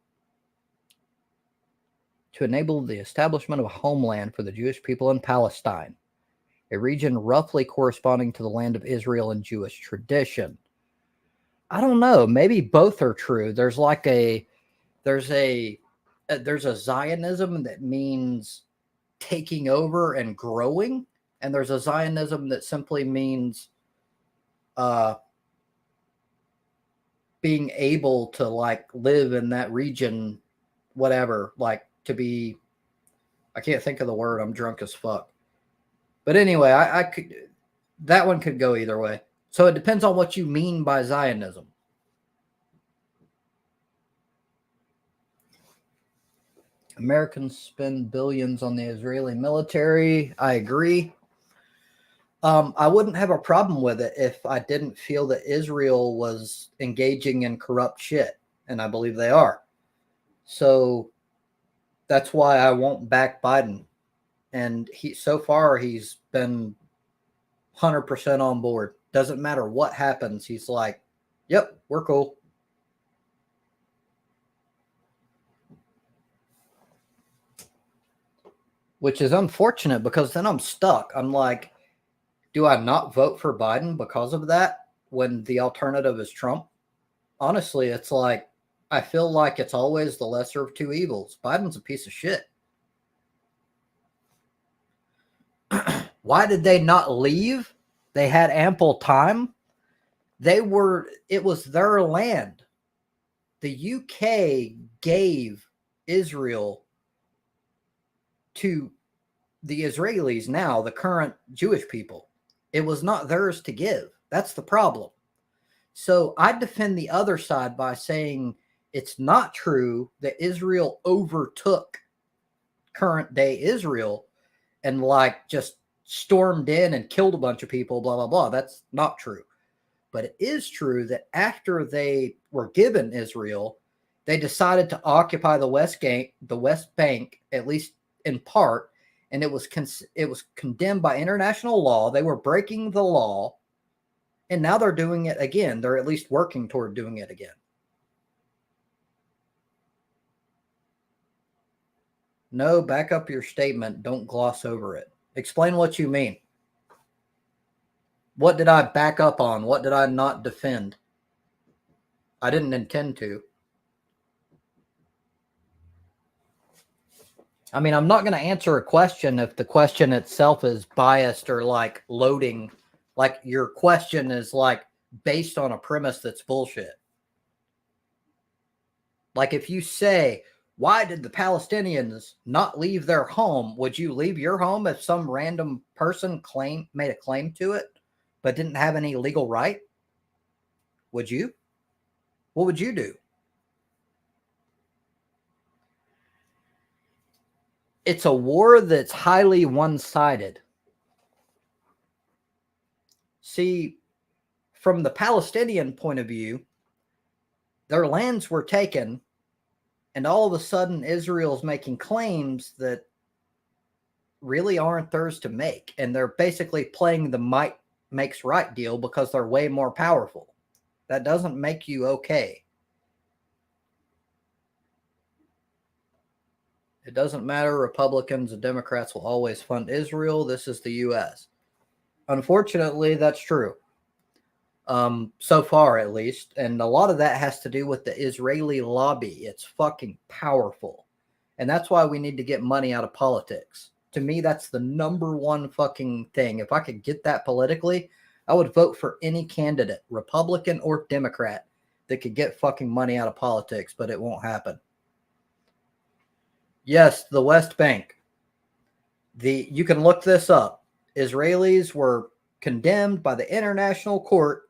to enable the establishment of a homeland for the Jewish people in Palestine, a region roughly corresponding to the land of Israel in Jewish tradition. I don't know. Maybe both are true. There's a Zionism that means taking over and growing, and there's a Zionism that simply means being able to like live in that region, whatever, like to be. I can't think of the word. I'm drunk as fuck. But anyway, I could. That one could go either way. So it depends on what you mean by Zionism. Americans spend billions on the Israeli military. I agree. I wouldn't have a problem with it if I didn't feel that Israel was engaging in corrupt shit, and I believe they are. So that's why I won't back Biden. And so far he's been 100% on board. Doesn't matter what happens. He's like, yep, we're cool. which is unfortunate because then I'm stuck. I'm like, do I not vote for Biden because of that when the alternative is Trump? Honestly, it's like, I feel like it's always the lesser of two evils. Biden's a piece of shit. Why did they not leave? They had ample time. It was their land. The UK gave Israel to the Israelis now, the current Jewish people. It was not theirs to give. That's the problem. So I defend the other side by saying it's not true that Israel overtook current day Israel and like just stormed in and killed a bunch of people, blah, blah, blah. That's not true. But it is true that after they were given Israel, they decided to occupy the West Bank, at least in part, and it was condemned by international law. They were breaking the law, and now they're doing it again. They're at least working toward doing it again. No, back up your statement. Don't gloss over it. Explain what you mean. What did I back up on? What did I not defend? I didn't intend to. I mean, I'm not going to answer a question if the question itself is biased or like loading. Like your question is like based on a premise that's bullshit. Like if you say, why did the Palestinians not leave their home? Would you leave your home if some random person made a claim to it, but didn't have any legal right? Would you? What would you do? It's a war that's highly one-sided. See, from the Palestinian point of view, their lands were taken, and all of a sudden Israel's making claims that really aren't theirs to make. And they're basically playing the might makes right deal because they're way more powerful. That doesn't make you okay. It doesn't matter. Republicans and Democrats will always fund Israel. This is the U.S. Unfortunately, that's true. So far, at least. And a lot of that has to do with the Israeli lobby. It's fucking powerful. And that's why we need to get money out of politics. To me, that's the number one fucking thing. If I could get that politically, I would vote for any candidate, Republican or Democrat, that could get fucking money out of politics, but it won't happen. Yes, the West Bank. You can look this up. Israelis were condemned by the International Court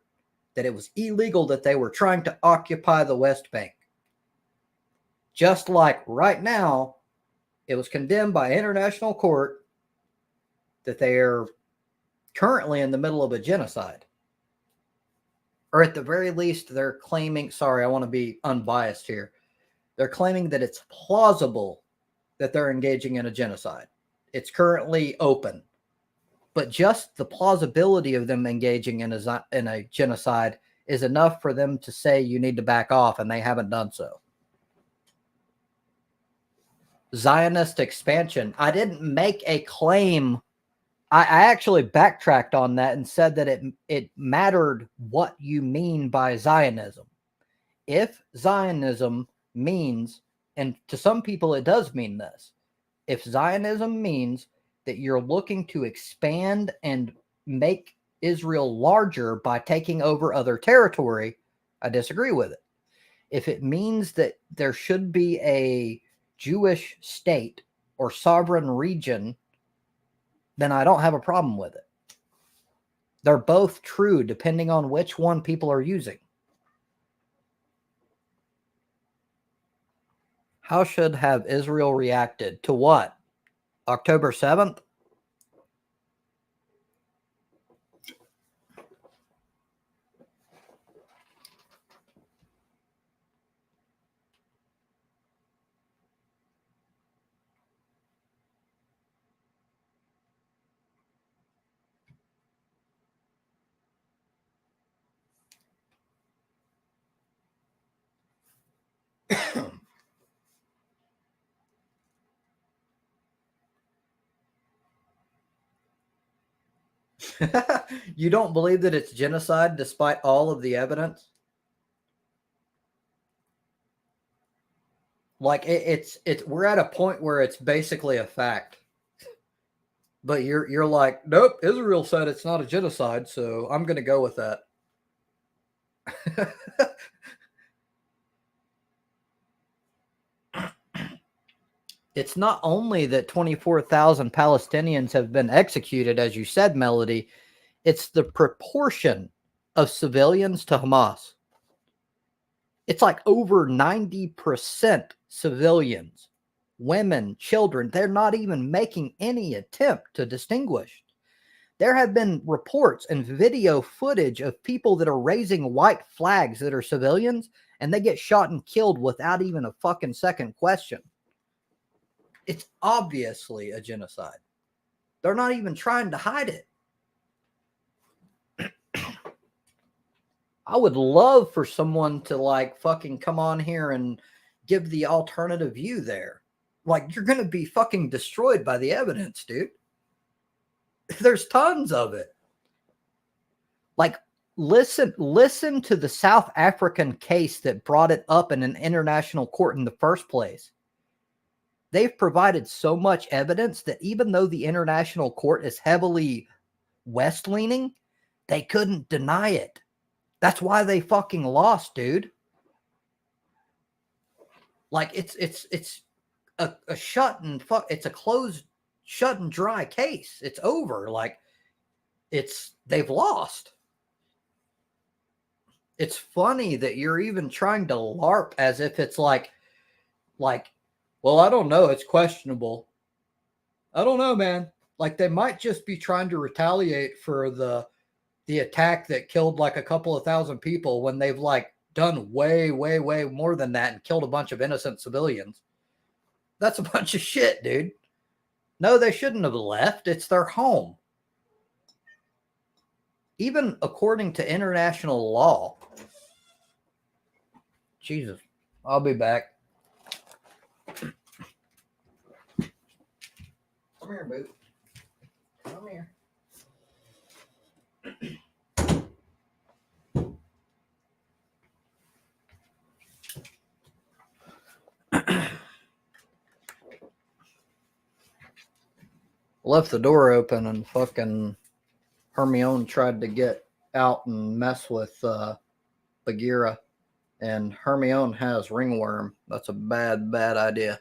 that it was illegal that they were trying to occupy the West Bank. Just like right now, it was condemned by International Court that they are currently in the middle of a genocide. Or at the very least, they're claiming, sorry, I want to be unbiased here. They're claiming that it's plausible that they're engaging in a genocide. It's currently open. But just the plausibility of them engaging in a genocide is enough for them to say you need to back off, and they haven't done so. Zionist expansion. I didn't make a claim. I actually backtracked on that and said that it mattered what you mean by Zionism. If Zionism means, and to some people it does mean this, if Zionism means that you're looking to expand and make Israel larger by taking over other territory, I disagree with it. If it means that there should be a Jewish state or sovereign region, then I don't have a problem with it. They're both true depending on which one people are using. How should have Israel reacted to what? October 7th? You don't believe that it's genocide despite all of the evidence? Like it's we're at a point where it's basically a fact. But you're like, nope, Israel said it's not a genocide, so I'm going to go with that. It's not only that 24,000 Palestinians have been executed, as you said, Melody, it's the proportion of civilians to Hamas. It's like over 90% civilians, women, children. They're not even making any attempt to distinguish. There have been reports and video footage of people that are raising white flags that are civilians, and they get shot and killed without even a fucking second question. It's obviously a genocide. They're not even trying to hide it. I would love for someone to like fucking come on here and give the alternative view there. Like, you're going to be fucking destroyed by the evidence, dude. There's tons of it. Like, listen to the South African case that brought it up in an international court in the first place. They've provided so much evidence that even though the international court is heavily West-leaning, they couldn't deny it. That's why they fucking lost, dude. Like, it's a shut and fuck. It's a closed, shut and dry case. It's over. Like, they've lost. It's funny that you're even trying to LARP as if it's like, well, I don't know. It's questionable. I don't know, man. Like, they might just be trying to retaliate for the attack that killed like a couple of thousand people when they've like done way, way, way more than that and killed a bunch of innocent civilians. That's a bunch of shit, dude. No, they shouldn't have left. It's their home. Even according to international law. Jesus. I'll be back. Come here, boo. Come here. Left the door open and fucking Hermione tried to get out and mess with Bagheera. And Hermione has ringworm. That's a bad, bad idea.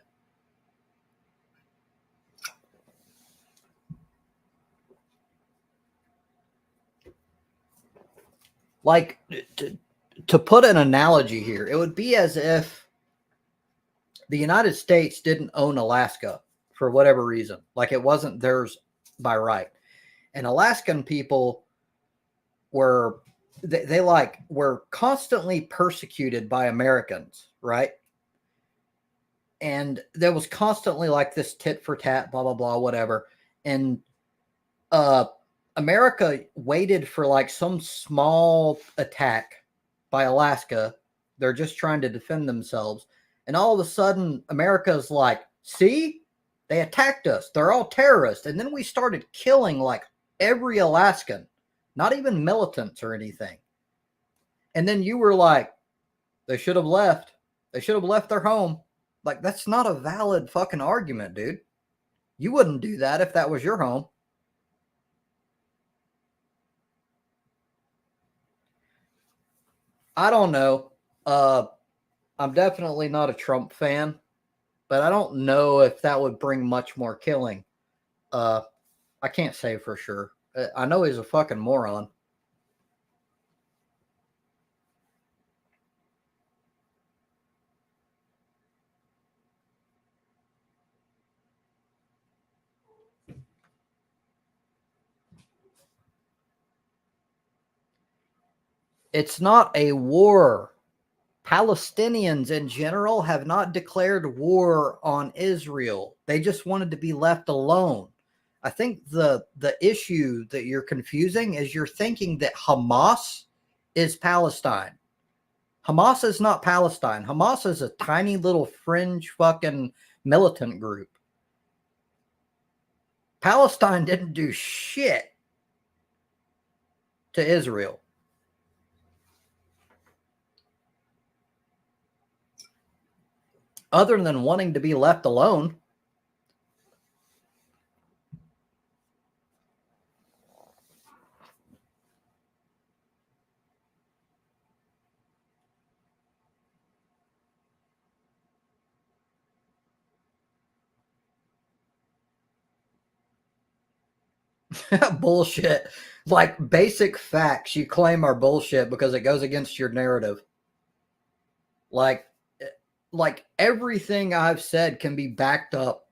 Like, to put an analogy here, it would be as if the United States didn't own Alaska for whatever reason. Like, it wasn't theirs by right. And Alaskan people were, they like, were constantly persecuted by Americans, right? And there was constantly like this tit for tat, blah, blah, blah, whatever. And America waited for like some small attack by Alaska. They're just trying to defend themselves. And all of a sudden, America's like, see, they attacked us. They're all terrorists. And then we started killing like every Alaskan, not even militants or anything. And then you were like, they should have left. They should have left their home. Like, that's not a valid fucking argument, dude. You wouldn't do that if that was your home. I don't know. I'm definitely not a Trump fan, but I don't know if that would bring much more killing. I can't say for sure. I know he's a fucking moron. It's not a war. Palestinians in general have not declared war on Israel. They just wanted to be left alone. I think the issue that you're confusing is you're thinking that Hamas is Palestine. Hamas is not Palestine. Hamas is a tiny little fringe fucking militant group. Palestine didn't do shit. to Israel. Other than wanting to be left alone. Bullshit. Like basic facts you claim are bullshit because it goes against your narrative. Like everything I've said can be backed up.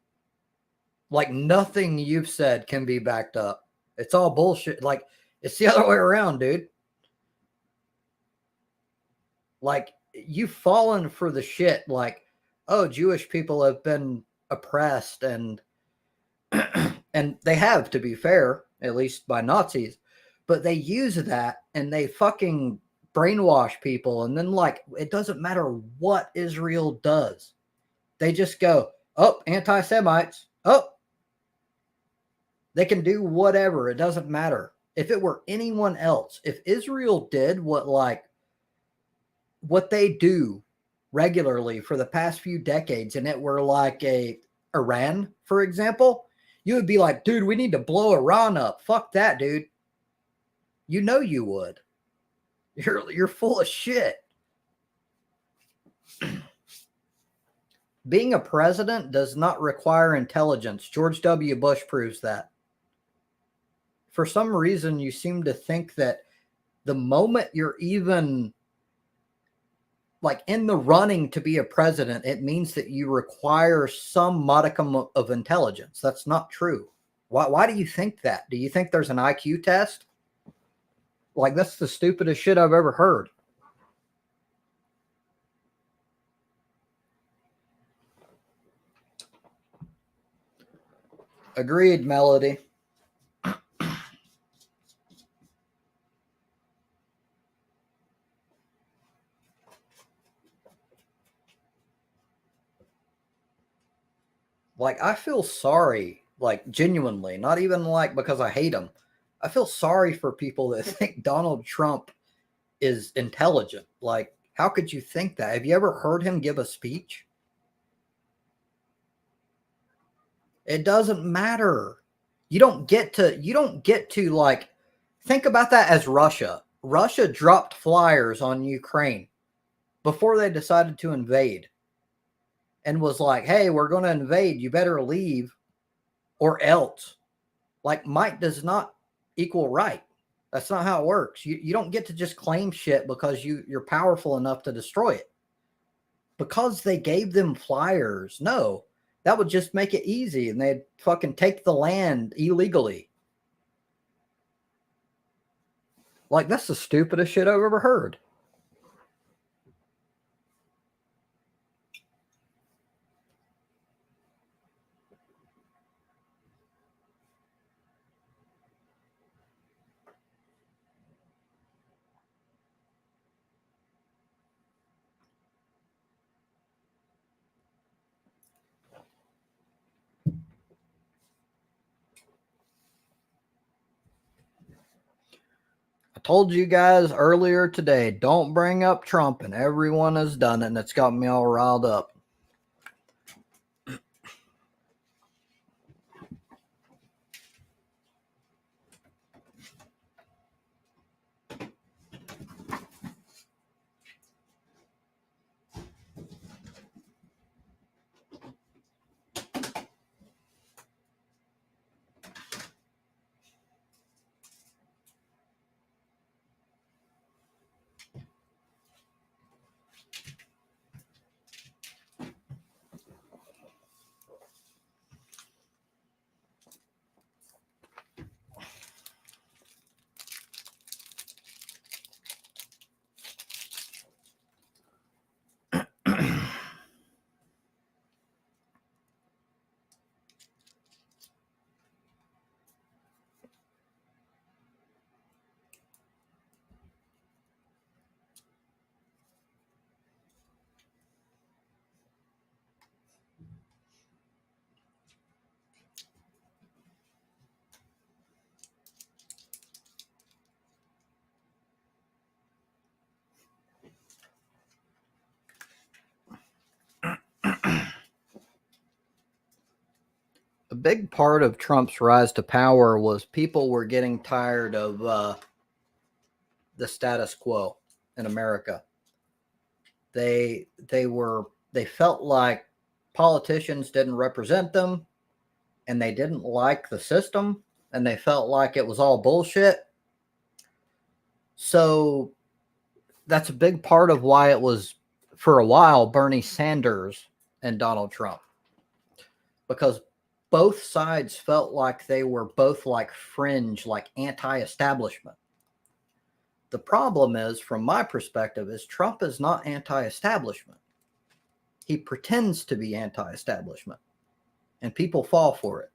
Like nothing you've said can be backed up. It's all bullshit. Like it's the other way around, dude. Like you've fallen for the shit. Like, oh, Jewish people have been oppressed and and they have, to be fair, at least by Nazis. But they use that and they fucking brainwash people. And then, like, it doesn't matter what Israel does. They just go, oh, anti Semites. Oh, they can do whatever. It doesn't matter. If it were anyone else, if Israel did what they do regularly for the past few decades, and it were like a Iran, for example, you would be like, dude, we need to blow Iran up. Fuck that, dude. You know you would. You're full of shit. Being a president does not require intelligence. George W. Bush proves that. For some reason, you seem to think that the moment you're even like in the running to be a president, it means that you require some modicum of intelligence. That's not true. Why do you think that? Do you think there's an IQ test? Like, that's the stupidest shit I've ever heard. Agreed, Melody. Like, I feel sorry, like, genuinely, not even like because I hate him. I feel sorry for people that think Donald Trump is intelligent. Like, how could you think that? Have you ever heard him give a speech? It doesn't matter. You don't get to like think about that as Russia. Russia dropped flyers on Ukraine before they decided to invade and was like, "Hey, we're going to invade. You better leave or else." Like might does not equal right. That's not how it works. You don't get to just claim shit because you're powerful enough to destroy it. Because they gave them flyers. No, that would just make it easy and they'd fucking take the land illegally. Like, that's the stupidest shit I've ever heard. I told you guys earlier today, don't bring up Trump, and everyone has done it, and it's got me all riled up. big part of Trump's rise to power was people were getting tired of the status quo in America. They felt like politicians didn't represent them, and they didn't like the system, and they felt like it was all bullshit. So that's a big part of why it was, for a while, Bernie Sanders and Donald Trump, because both sides felt like they were both like fringe, like anti-establishment. The problem is, from my perspective, is Trump is not anti-establishment. He pretends to be anti-establishment, and people fall for it.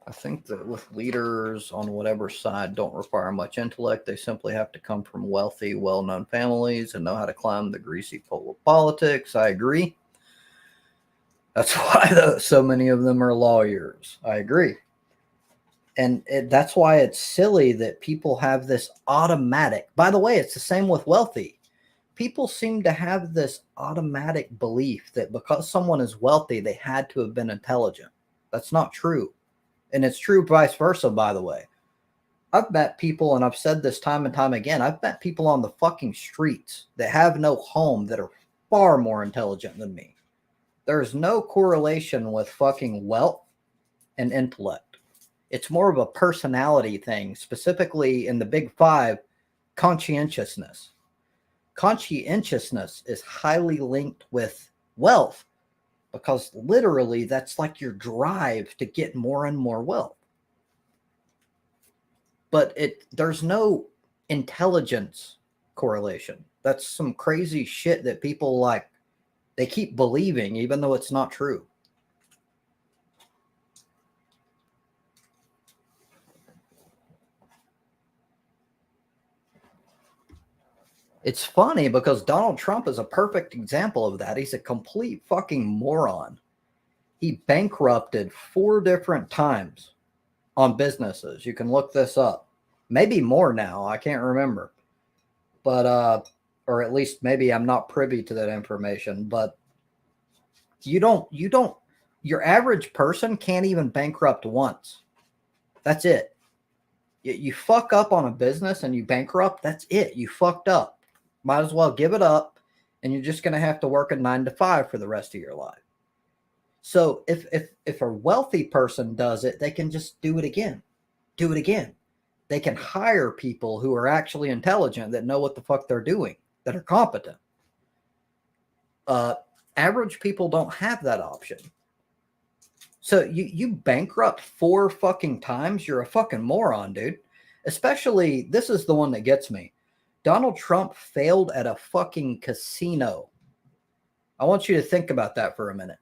I think that with leaders on whatever side don't require much intellect, they simply have to come from wealthy, well-known families and know how to climb the greasy pole of politics. I agree. That's why so many of them are lawyers. I agree. And that's why it's silly that people have this automatic. By the way, it's the same with wealthy. People seem to have this automatic belief that because someone is wealthy, they had to have been intelligent. That's not true. And it's true vice versa, by the way. I've met people, and I've said this time and time again, I've met people on the fucking streets that have no home that are far more intelligent than me. There's no correlation with fucking wealth and intellect. It's more of a personality thing, specifically in the big five, conscientiousness. Conscientiousness is highly linked with wealth, because literally that's like your drive to get more and more wealth. But there's no intelligence correlation. That's some crazy shit that people like, they keep believing even though it's not true. It's funny because Donald Trump is a perfect example of that. He's a complete fucking moron. He bankrupted 4 different times on businesses. You can look this up. Maybe more now. I can't remember. But, or at least maybe I'm not privy to that information. But your average person can't even bankrupt once. That's it. You fuck up on a business and you bankrupt, that's it. You fucked up. Might as well give it up, and you're just going to have to work a 9 to 5 for the rest of your life. So if a wealthy person does it, they can just do it again. Do it again. They can hire people who are actually intelligent, that know what the fuck they're doing, that are competent. Average people don't have that option. So you bankrupt 4 fucking times, you're a fucking moron, dude. Especially, this is the one that gets me. Donald Trump failed at a fucking casino. I want you to think about that for a minute.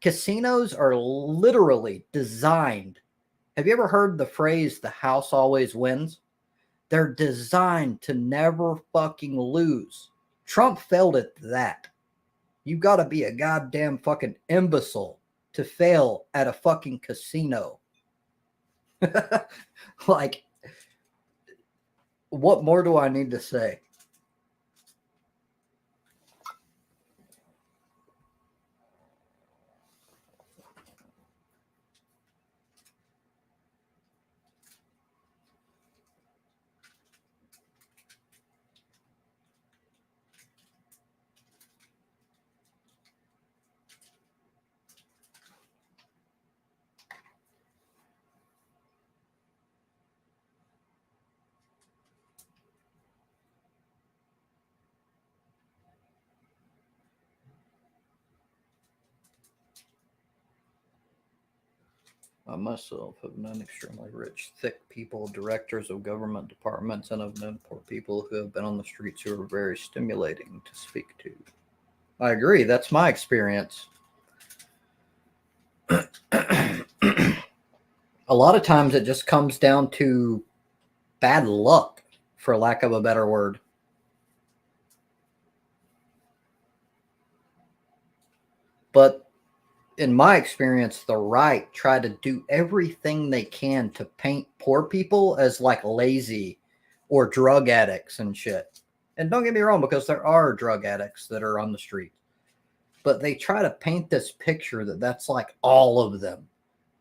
Casinos are literally designed. Have you ever heard the phrase, the house always wins? They're designed to never fucking lose. Trump failed at that. You got to be a goddamn fucking imbecile to fail at a fucking casino. Like, what more do I need to say? I myself have known extremely rich, thick people, directors of government departments, and I've known poor people who have been on the streets who are very stimulating to speak to. I agree. That's my experience. A lot of times it just comes down to bad luck, for lack of a better word. But in my experience, the right try to do everything they can to paint poor people as like lazy or drug addicts and shit. And don't get me wrong, because there are drug addicts that are on the street, but they try to paint this picture that that's like all of them.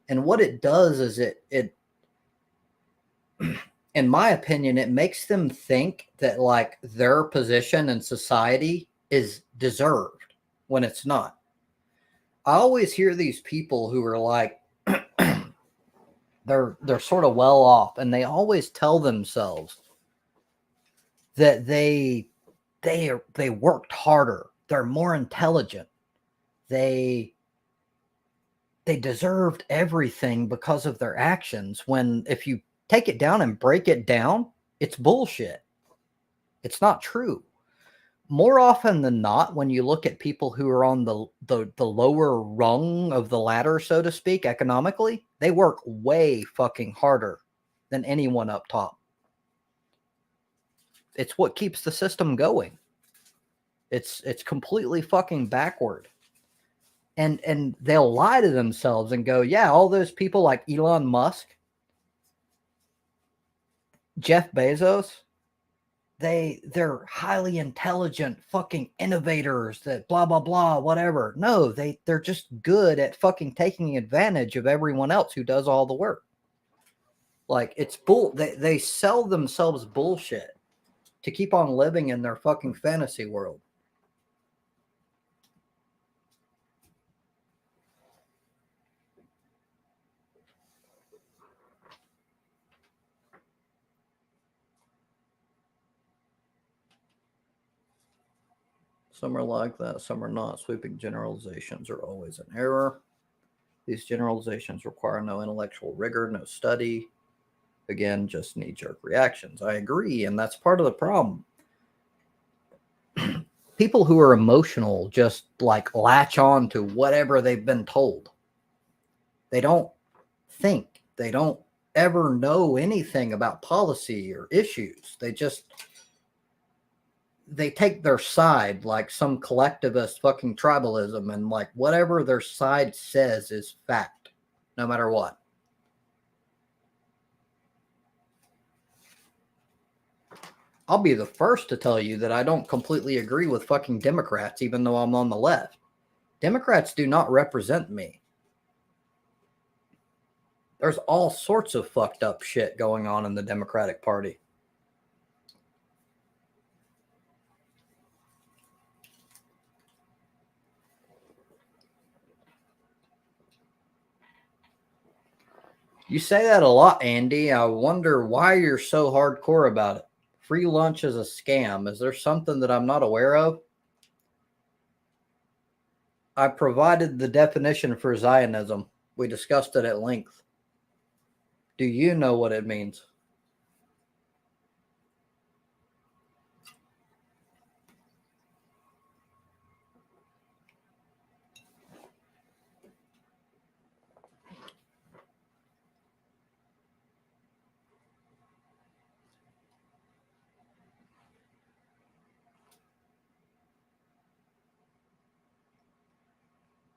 And what it does is it in my opinion, it makes them think that like their position in society is deserved when it's not. I always hear these people who are like they're sort of well off, and they always tell themselves that they worked harder, they're more intelligent, they deserved everything because of their actions, when if you take it down and break it down, it's bullshit. It's not true. More often than not, when you look at people who are on the lower rung of the ladder, so to speak, economically, they work way fucking harder than anyone up top. It's what keeps the system going. It's completely fucking backward. And they'll lie to themselves and go, yeah, all those people like Elon Musk, Jeff Bezos, they're highly intelligent fucking innovators that blah blah blah whatever. No, they're just good at fucking taking advantage of everyone else who does all the work. Like it's bull. They sell themselves bullshit to keep on living in their fucking fantasy world. Some are like that, some are not. Sweeping generalizations are always an error. These generalizations require no intellectual rigor, no study. Again, just knee-jerk reactions. I agree, and that's part of the problem. People who are emotional just like latch on to whatever they've been told. They don't think. They don't ever know anything about policy or issues. They take their side, like some collectivist fucking tribalism, and like whatever their side says is fact, no matter what. I'll be the first to tell you that I don't completely agree with fucking Democrats, even though I'm on the left. Democrats do not represent me. There's all sorts of fucked up shit going on in the Democratic Party. You say that a lot, Andy. I wonder why you're so hardcore about it. Free lunch is a scam. Is there something that I'm not aware of? I provided the definition for Zionism. We discussed it at length. Do you know what it means?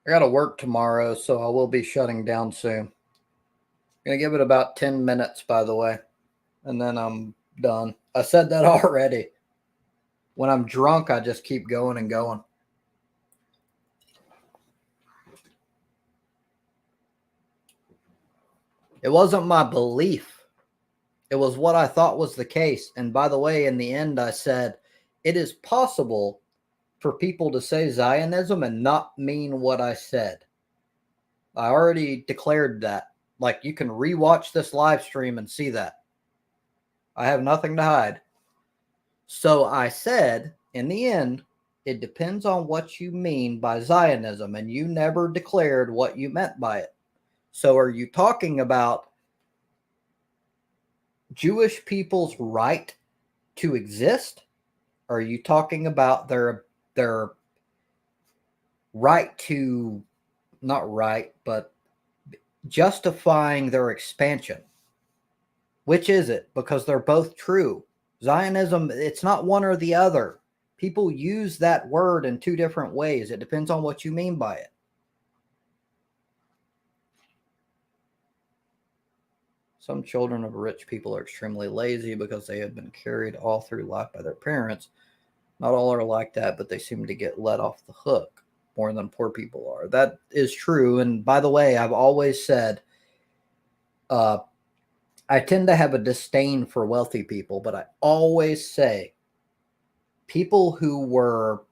I got to work tomorrow, so I will be shutting down soon. I'm going to give it about 10 minutes, by the way, and then I'm done. I said that already. When I'm drunk, I just keep going and going. It wasn't my belief. It was what I thought was the case. And by the way, in the end, I said, it is possible for people to say Zionism and not mean what I said. I already declared that. Like, you can rewatch this live stream and see that. I have nothing to hide. So I said, in the end, it depends on what you mean by Zionism, and you never declared what you meant by it. So are you talking about Jewish people's right to exist? Or are you talking about their right to, not right, but justifying their expansion? Which is it? Because they're both true. Zionism, it's not one or the other. People use that word in two different ways. It depends on what you mean by it. Some children of rich people are extremely lazy because they have been carried all through life by their parents. Not all are like that, but they seem to get let off the hook more than poor people are. That is true. And by the way, I've always said I tend to have a disdain for wealthy people, but I always say people who were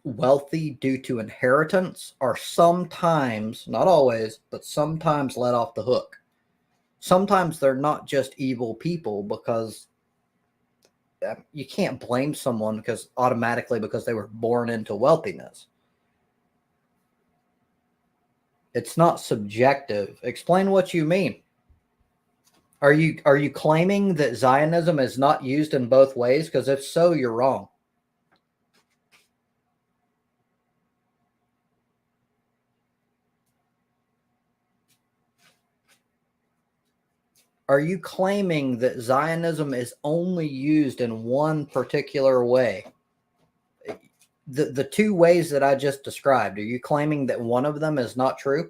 wealthy due to inheritance are sometimes, not always, but sometimes let off the hook. Sometimes they're not just evil people because you can't blame someone because automatically because they were born into wealthiness. It's not subjective. Explain what you mean. Are you claiming that Zionism is not used in both ways? Because if so, you're wrong. Are you claiming that Zionism is only used in one particular way? The two ways that I just described, are you claiming that one of them is not true?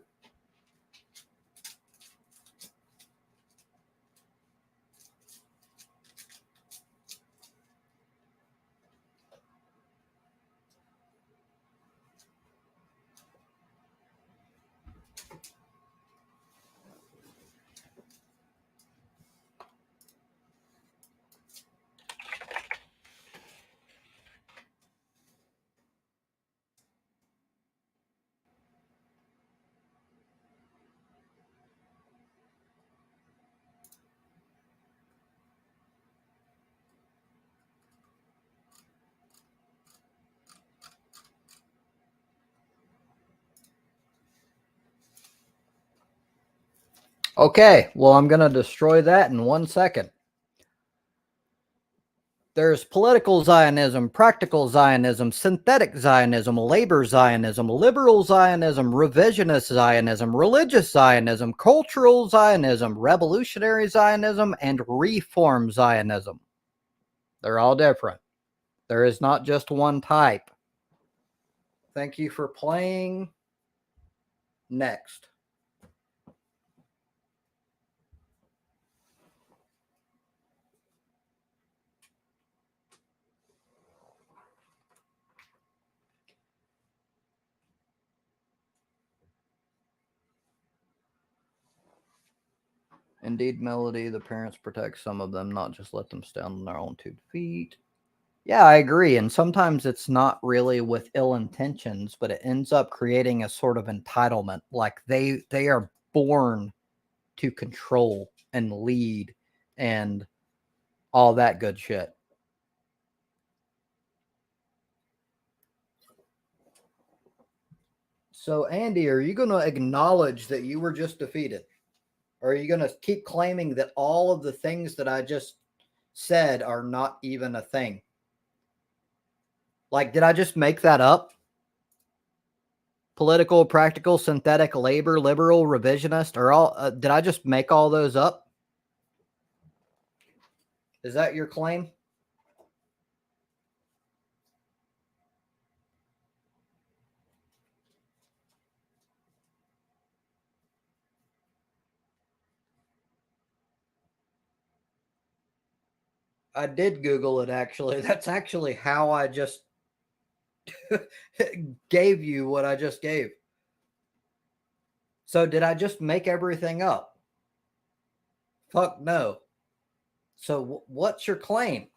Okay, well, I'm going to destroy that in 1 second. There's political Zionism, practical Zionism, synthetic Zionism, labor Zionism, liberal Zionism, revisionist Zionism, religious Zionism, cultural Zionism, revolutionary Zionism, and reform Zionism. They're all different. There is not just one type. Thank you for playing. Next. Indeed, Melody, the parents protect some of them, not just let them stand on their own 2 feet. Yeah, I agree. And sometimes it's not really with ill intentions, but it ends up creating a sort of entitlement. Like they are born to control and lead and all that good shit. So, Andy, are you going to acknowledge that you were just defeated? Or are you going to keep claiming that all of the things that I just said are not even a thing? Like, did I just make that up? Political, practical, synthetic, labor, liberal, revisionist, or all? Did I just make all those up? Is that your claim? I did Google it, actually. That's actually how I just gave you what I just gave. So did I just make everything up? Fuck no. So what's your claim?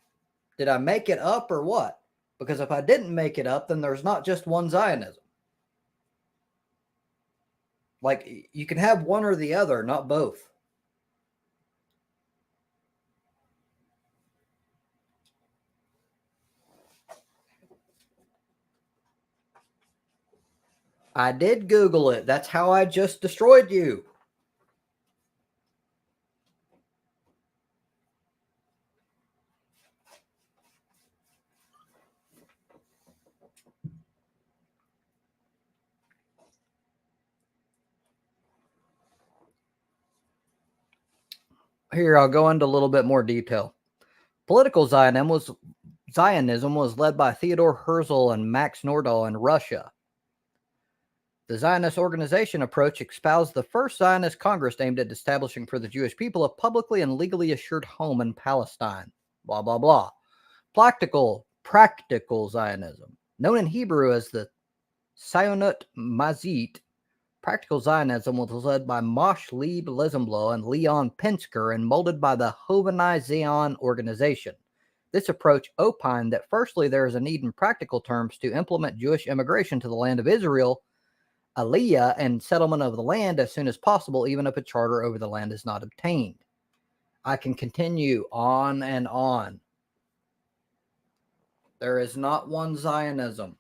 Did I make it up or what? Because if I didn't make it up, then there's not just one Zionism. Like, you can have one or the other, not both. I did Google it. That's how I just destroyed you. Here, I'll go into a little bit more detail. Political Zionism was led by Theodor Herzl and Max Nordau in Russia. The Zionist organization approach espoused the first Zionist Congress aimed at establishing for the Jewish people a publicly and legally assured home in Palestine. Blah, blah, blah. Practical Zionism, known in Hebrew as the Zionut Mazit. Practical Zionism was led by Moshe Leib Lesenbloh and Leon Pinsker and molded by the Hovnai Zion organization. This approach opined that firstly there is a need in practical terms to implement Jewish immigration to the land of Israel, aliyah, and settlement of the land as soon as possible, even if a charter over the land is not obtained. I can continue on and on. There is not one Zionism.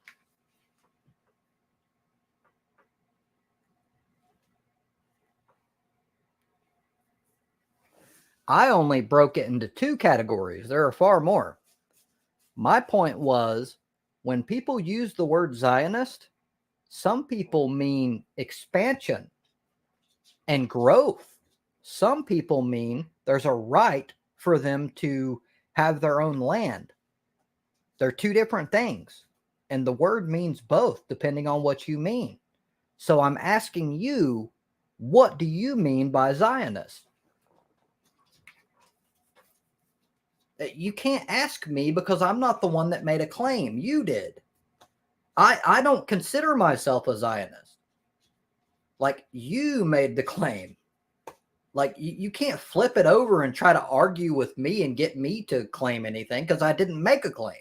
I only broke it into two categories. There are far more. My point was, when people use the word Zionist, some people mean expansion and growth. Some people mean there's a right for them to have their own land. They're two different things. And the word means both, depending on what you mean. So I'm asking you, what do you mean by Zionist? You can't ask me because I'm not the one that made a claim. You did. I don't consider myself a Zionist. Like, you made the claim. Like, you can't flip it over and try to argue with me and get me to claim anything because I didn't make a claim.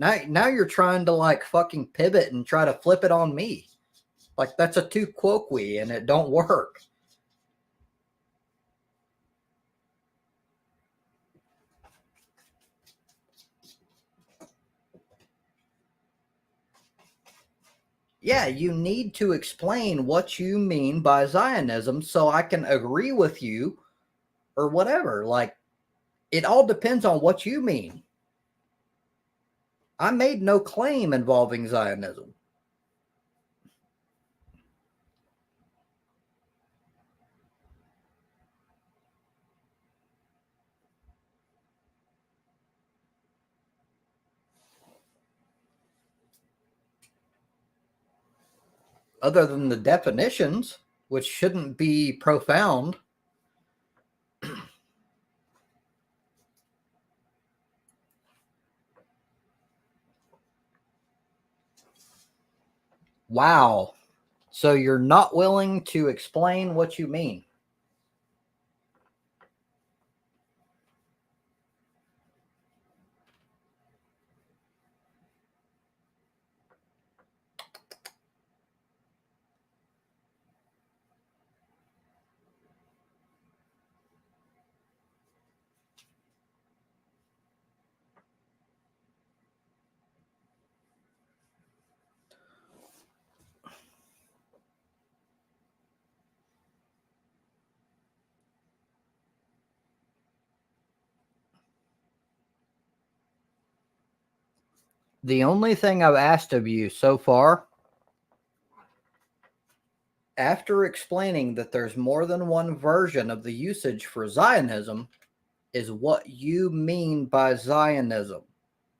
Now you're trying to like fucking pivot and try to flip it on me. Like, that's a tu quoque and it don't work. Yeah, you need to explain what you mean by Zionism so I can agree with you or whatever. Like, it all depends on what you mean. I made no claim involving Zionism. Other than the definitions, which shouldn't be profound. Wow. So you're not willing to explain what you mean. The only thing I've asked of you so far, after explaining that there's more than one version of the usage for Zionism, is what you mean by Zionism.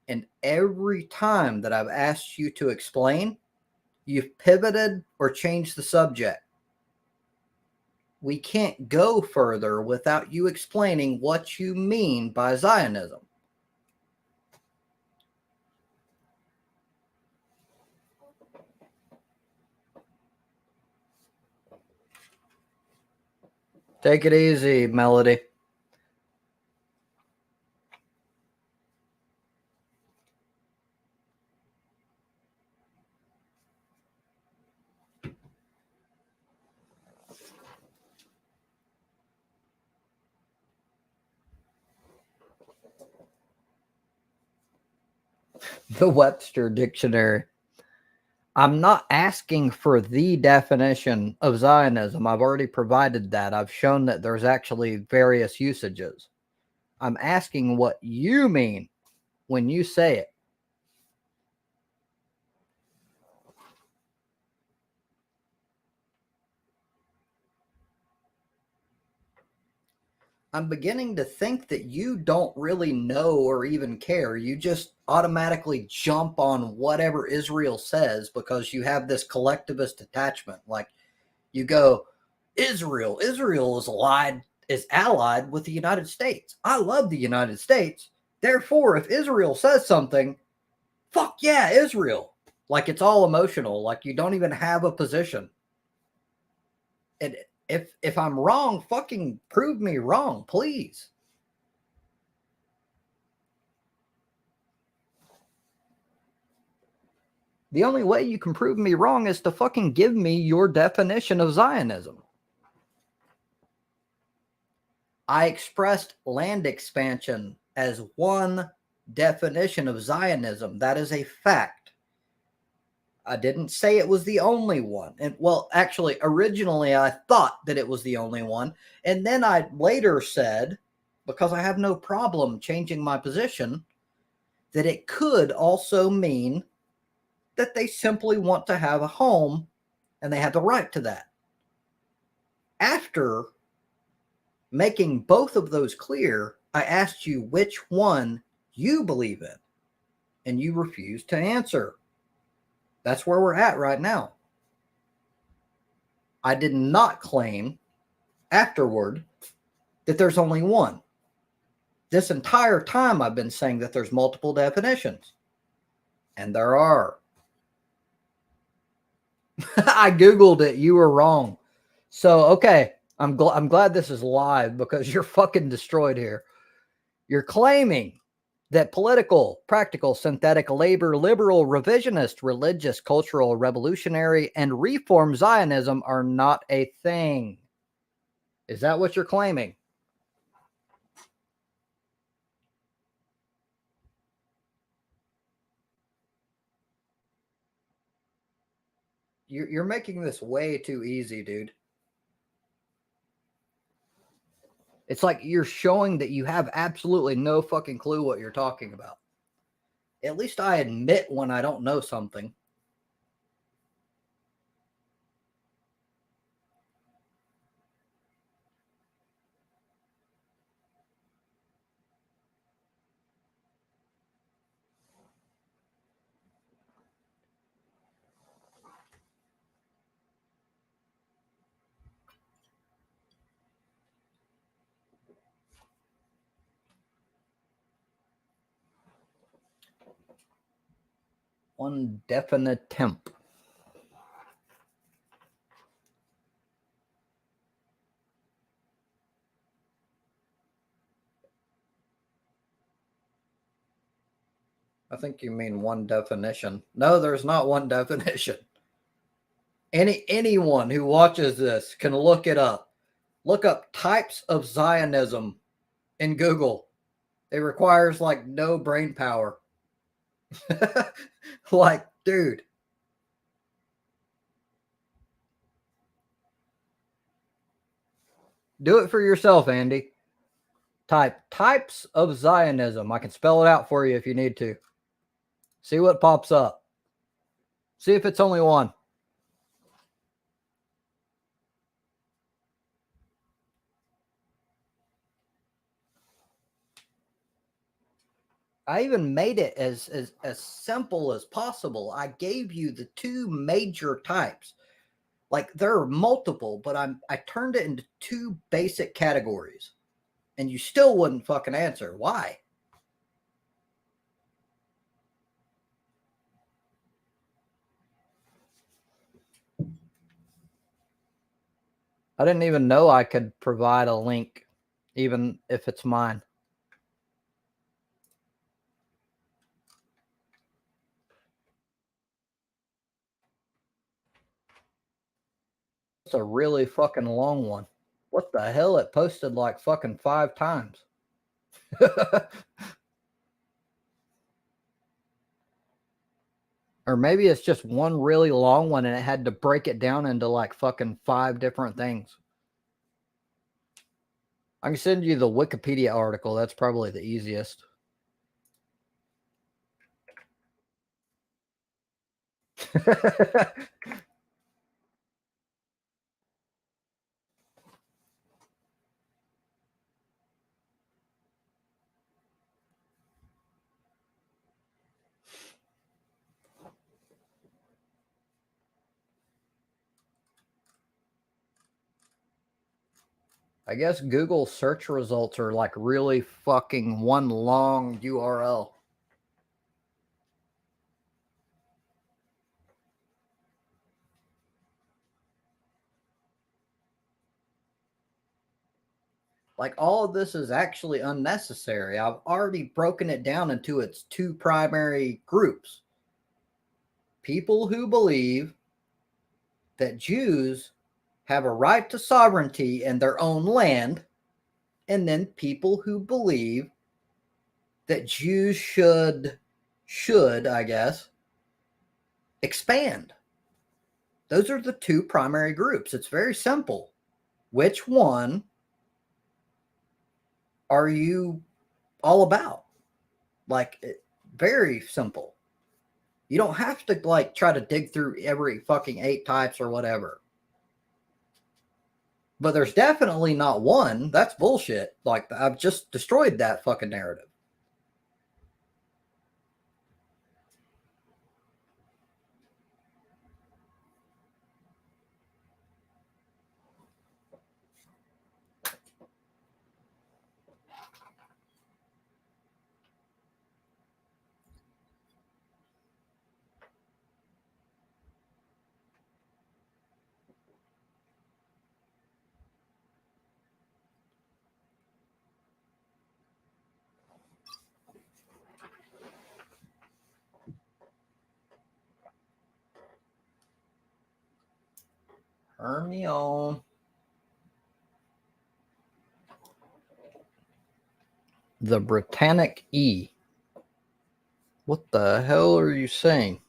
And every time that I've asked you to explain, you've pivoted or changed the subject. We can't go further without you explaining what you mean by Zionism. Take it easy, Melody. The Webster Dictionary. I'm not asking for the definition of Zionism. I've already provided that. I've shown that there's actually various usages. I'm asking what you mean when you say it. I'm beginning to think that you don't really know or even care. You just automatically jump on whatever Israel says because you have this collectivist attachment. Like you go, Israel is allied with the United States. I love the United States. Therefore, if Israel says something, fuck yeah, Israel. Like it's all emotional. Like you don't even have a position. And if I'm wrong, fucking prove me wrong, please. The only way you can prove me wrong is to fucking give me your definition of Zionism. I expressed land expansion as one definition of Zionism. That is a fact. I didn't say it was the only one. And well, actually, originally I thought that it was the only one. And then I later said, because I have no problem changing my position, that it could also mean that they simply want to have a home and they have the right to that. After making both of those clear, I asked you which one you believe in, and you refused to answer. That's where we're at right now. I did not claim afterward that there's only one. This entire time I've been saying that there's multiple definitions, and there are. I Googled it. You were wrong. So, okay, I'm glad this is live because you're fucking destroyed here. You're claiming that political, practical, synthetic labor, liberal, revisionist, religious, cultural, revolutionary, and reform Zionism are not a thing. Is that what you're claiming? You're making this way too easy, dude. It's like you're showing that you have absolutely no fucking clue what you're talking about. At least I admit when I don't know something. One definite temp. I think you mean one definition. No, there's not one definition. Anyone who watches this can look it up. Look up types of Zionism in Google. It requires like no brain power. Like, dude. Do it for yourself, Andy. Type types of Zionism. I can spell it out for you if you need to. See what pops up. See if it's only one. I even made it as simple as possible. I gave you the two major types. Like there are multiple, but I turned it into two basic categories. And you still wouldn't fucking answer. Why? I didn't even know I could provide a link, even if it's mine. It's a really fucking long one. What the hell? It posted like fucking 5 times. Or maybe it's just one really long one and it had to break it down into like fucking 5 different things. I can send you the Wikipedia article. That's probably the easiest. I guess Google search results are like really fucking one long URL. Like all of this is actually unnecessary. I've already broken it down into its two primary groups. People who believe that Jews have a right to sovereignty in their own land, and then people who believe that Jews should, I guess, expand. Those are the two primary groups. It's very simple. Which one are you all about? Like, very simple. You don't have to like try to dig through every fucking 8 types or whatever. But there's definitely not one. That's bullshit. Like, I've just destroyed that fucking narrative. Hermione. The Britannic E. What the hell are you saying?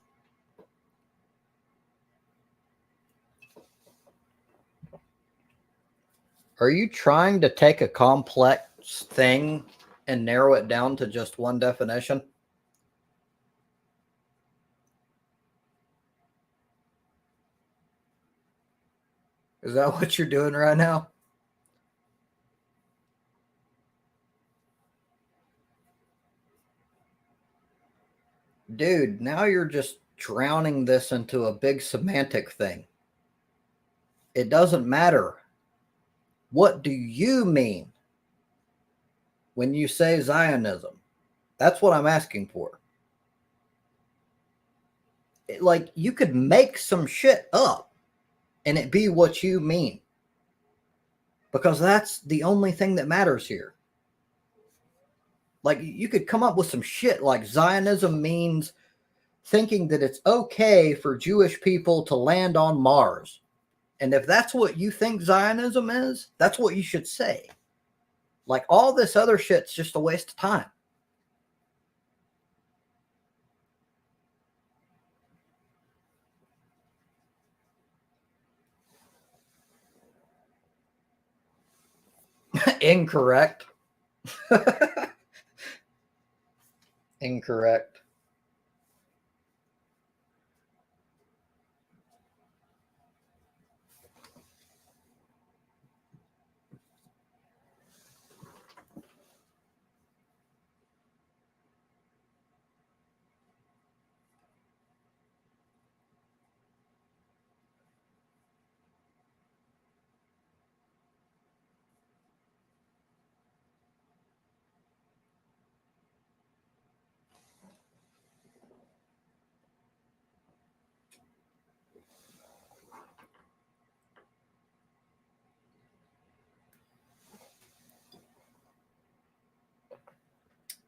Are you trying to take a complex thing and narrow it down to just one definition? Is that what you're doing right now? Dude, now you're just drowning this into a big semantic thing. It doesn't matter. What do you mean when you say Zionism? That's what I'm asking for. Like, you could make some shit up and it be what you mean, because that's the only thing that matters here. Like, you could come up with some shit like Zionism means thinking that it's okay for Jewish people to land on Mars. And if that's what you think Zionism is, that's what you should say. Like, all this other shit's just a waste of time. Incorrect. Incorrect.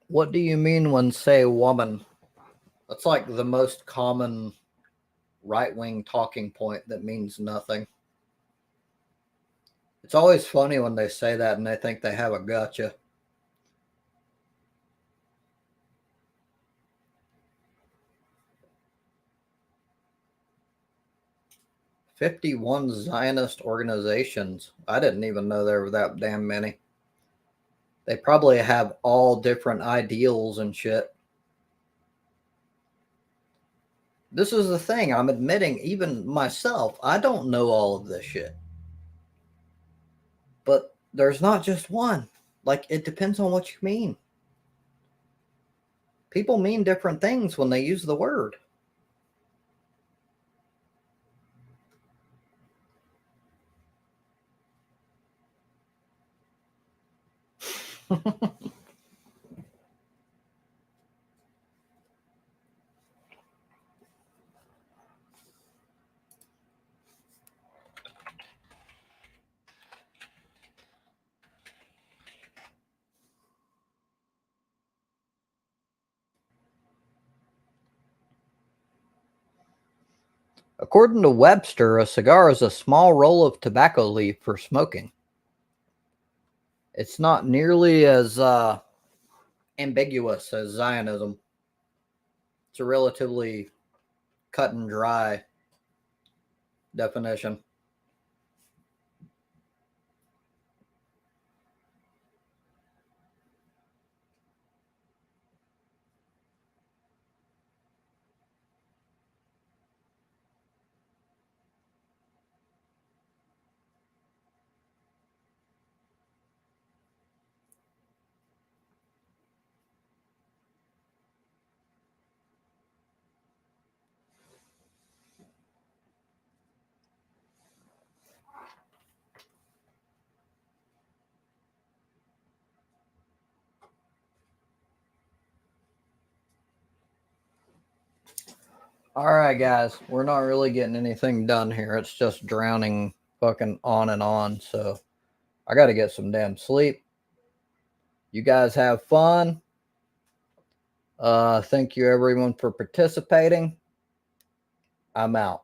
What do you mean when say woman? That's like the most common right-wing talking point that means nothing. It's always funny when they say that and they think they have a gotcha. "51 Zionist organizations." I didn't even know there were that damn many. They probably have all different ideals and shit. This is the thing. I'm admitting, even myself, I don't know all of this shit. But there's not just one. Like, it depends on what you mean. People mean different things when they use the word. According to Webster, a cigar is a small roll of tobacco leaf for smoking. It's not nearly as ambiguous as Zionism. It's a relatively cut and dry definition. All right, guys, we're not really getting anything done here. It's just drowning fucking on and on. So I got to get some damn sleep. You guys have fun. Thank you, everyone, for participating. I'm out.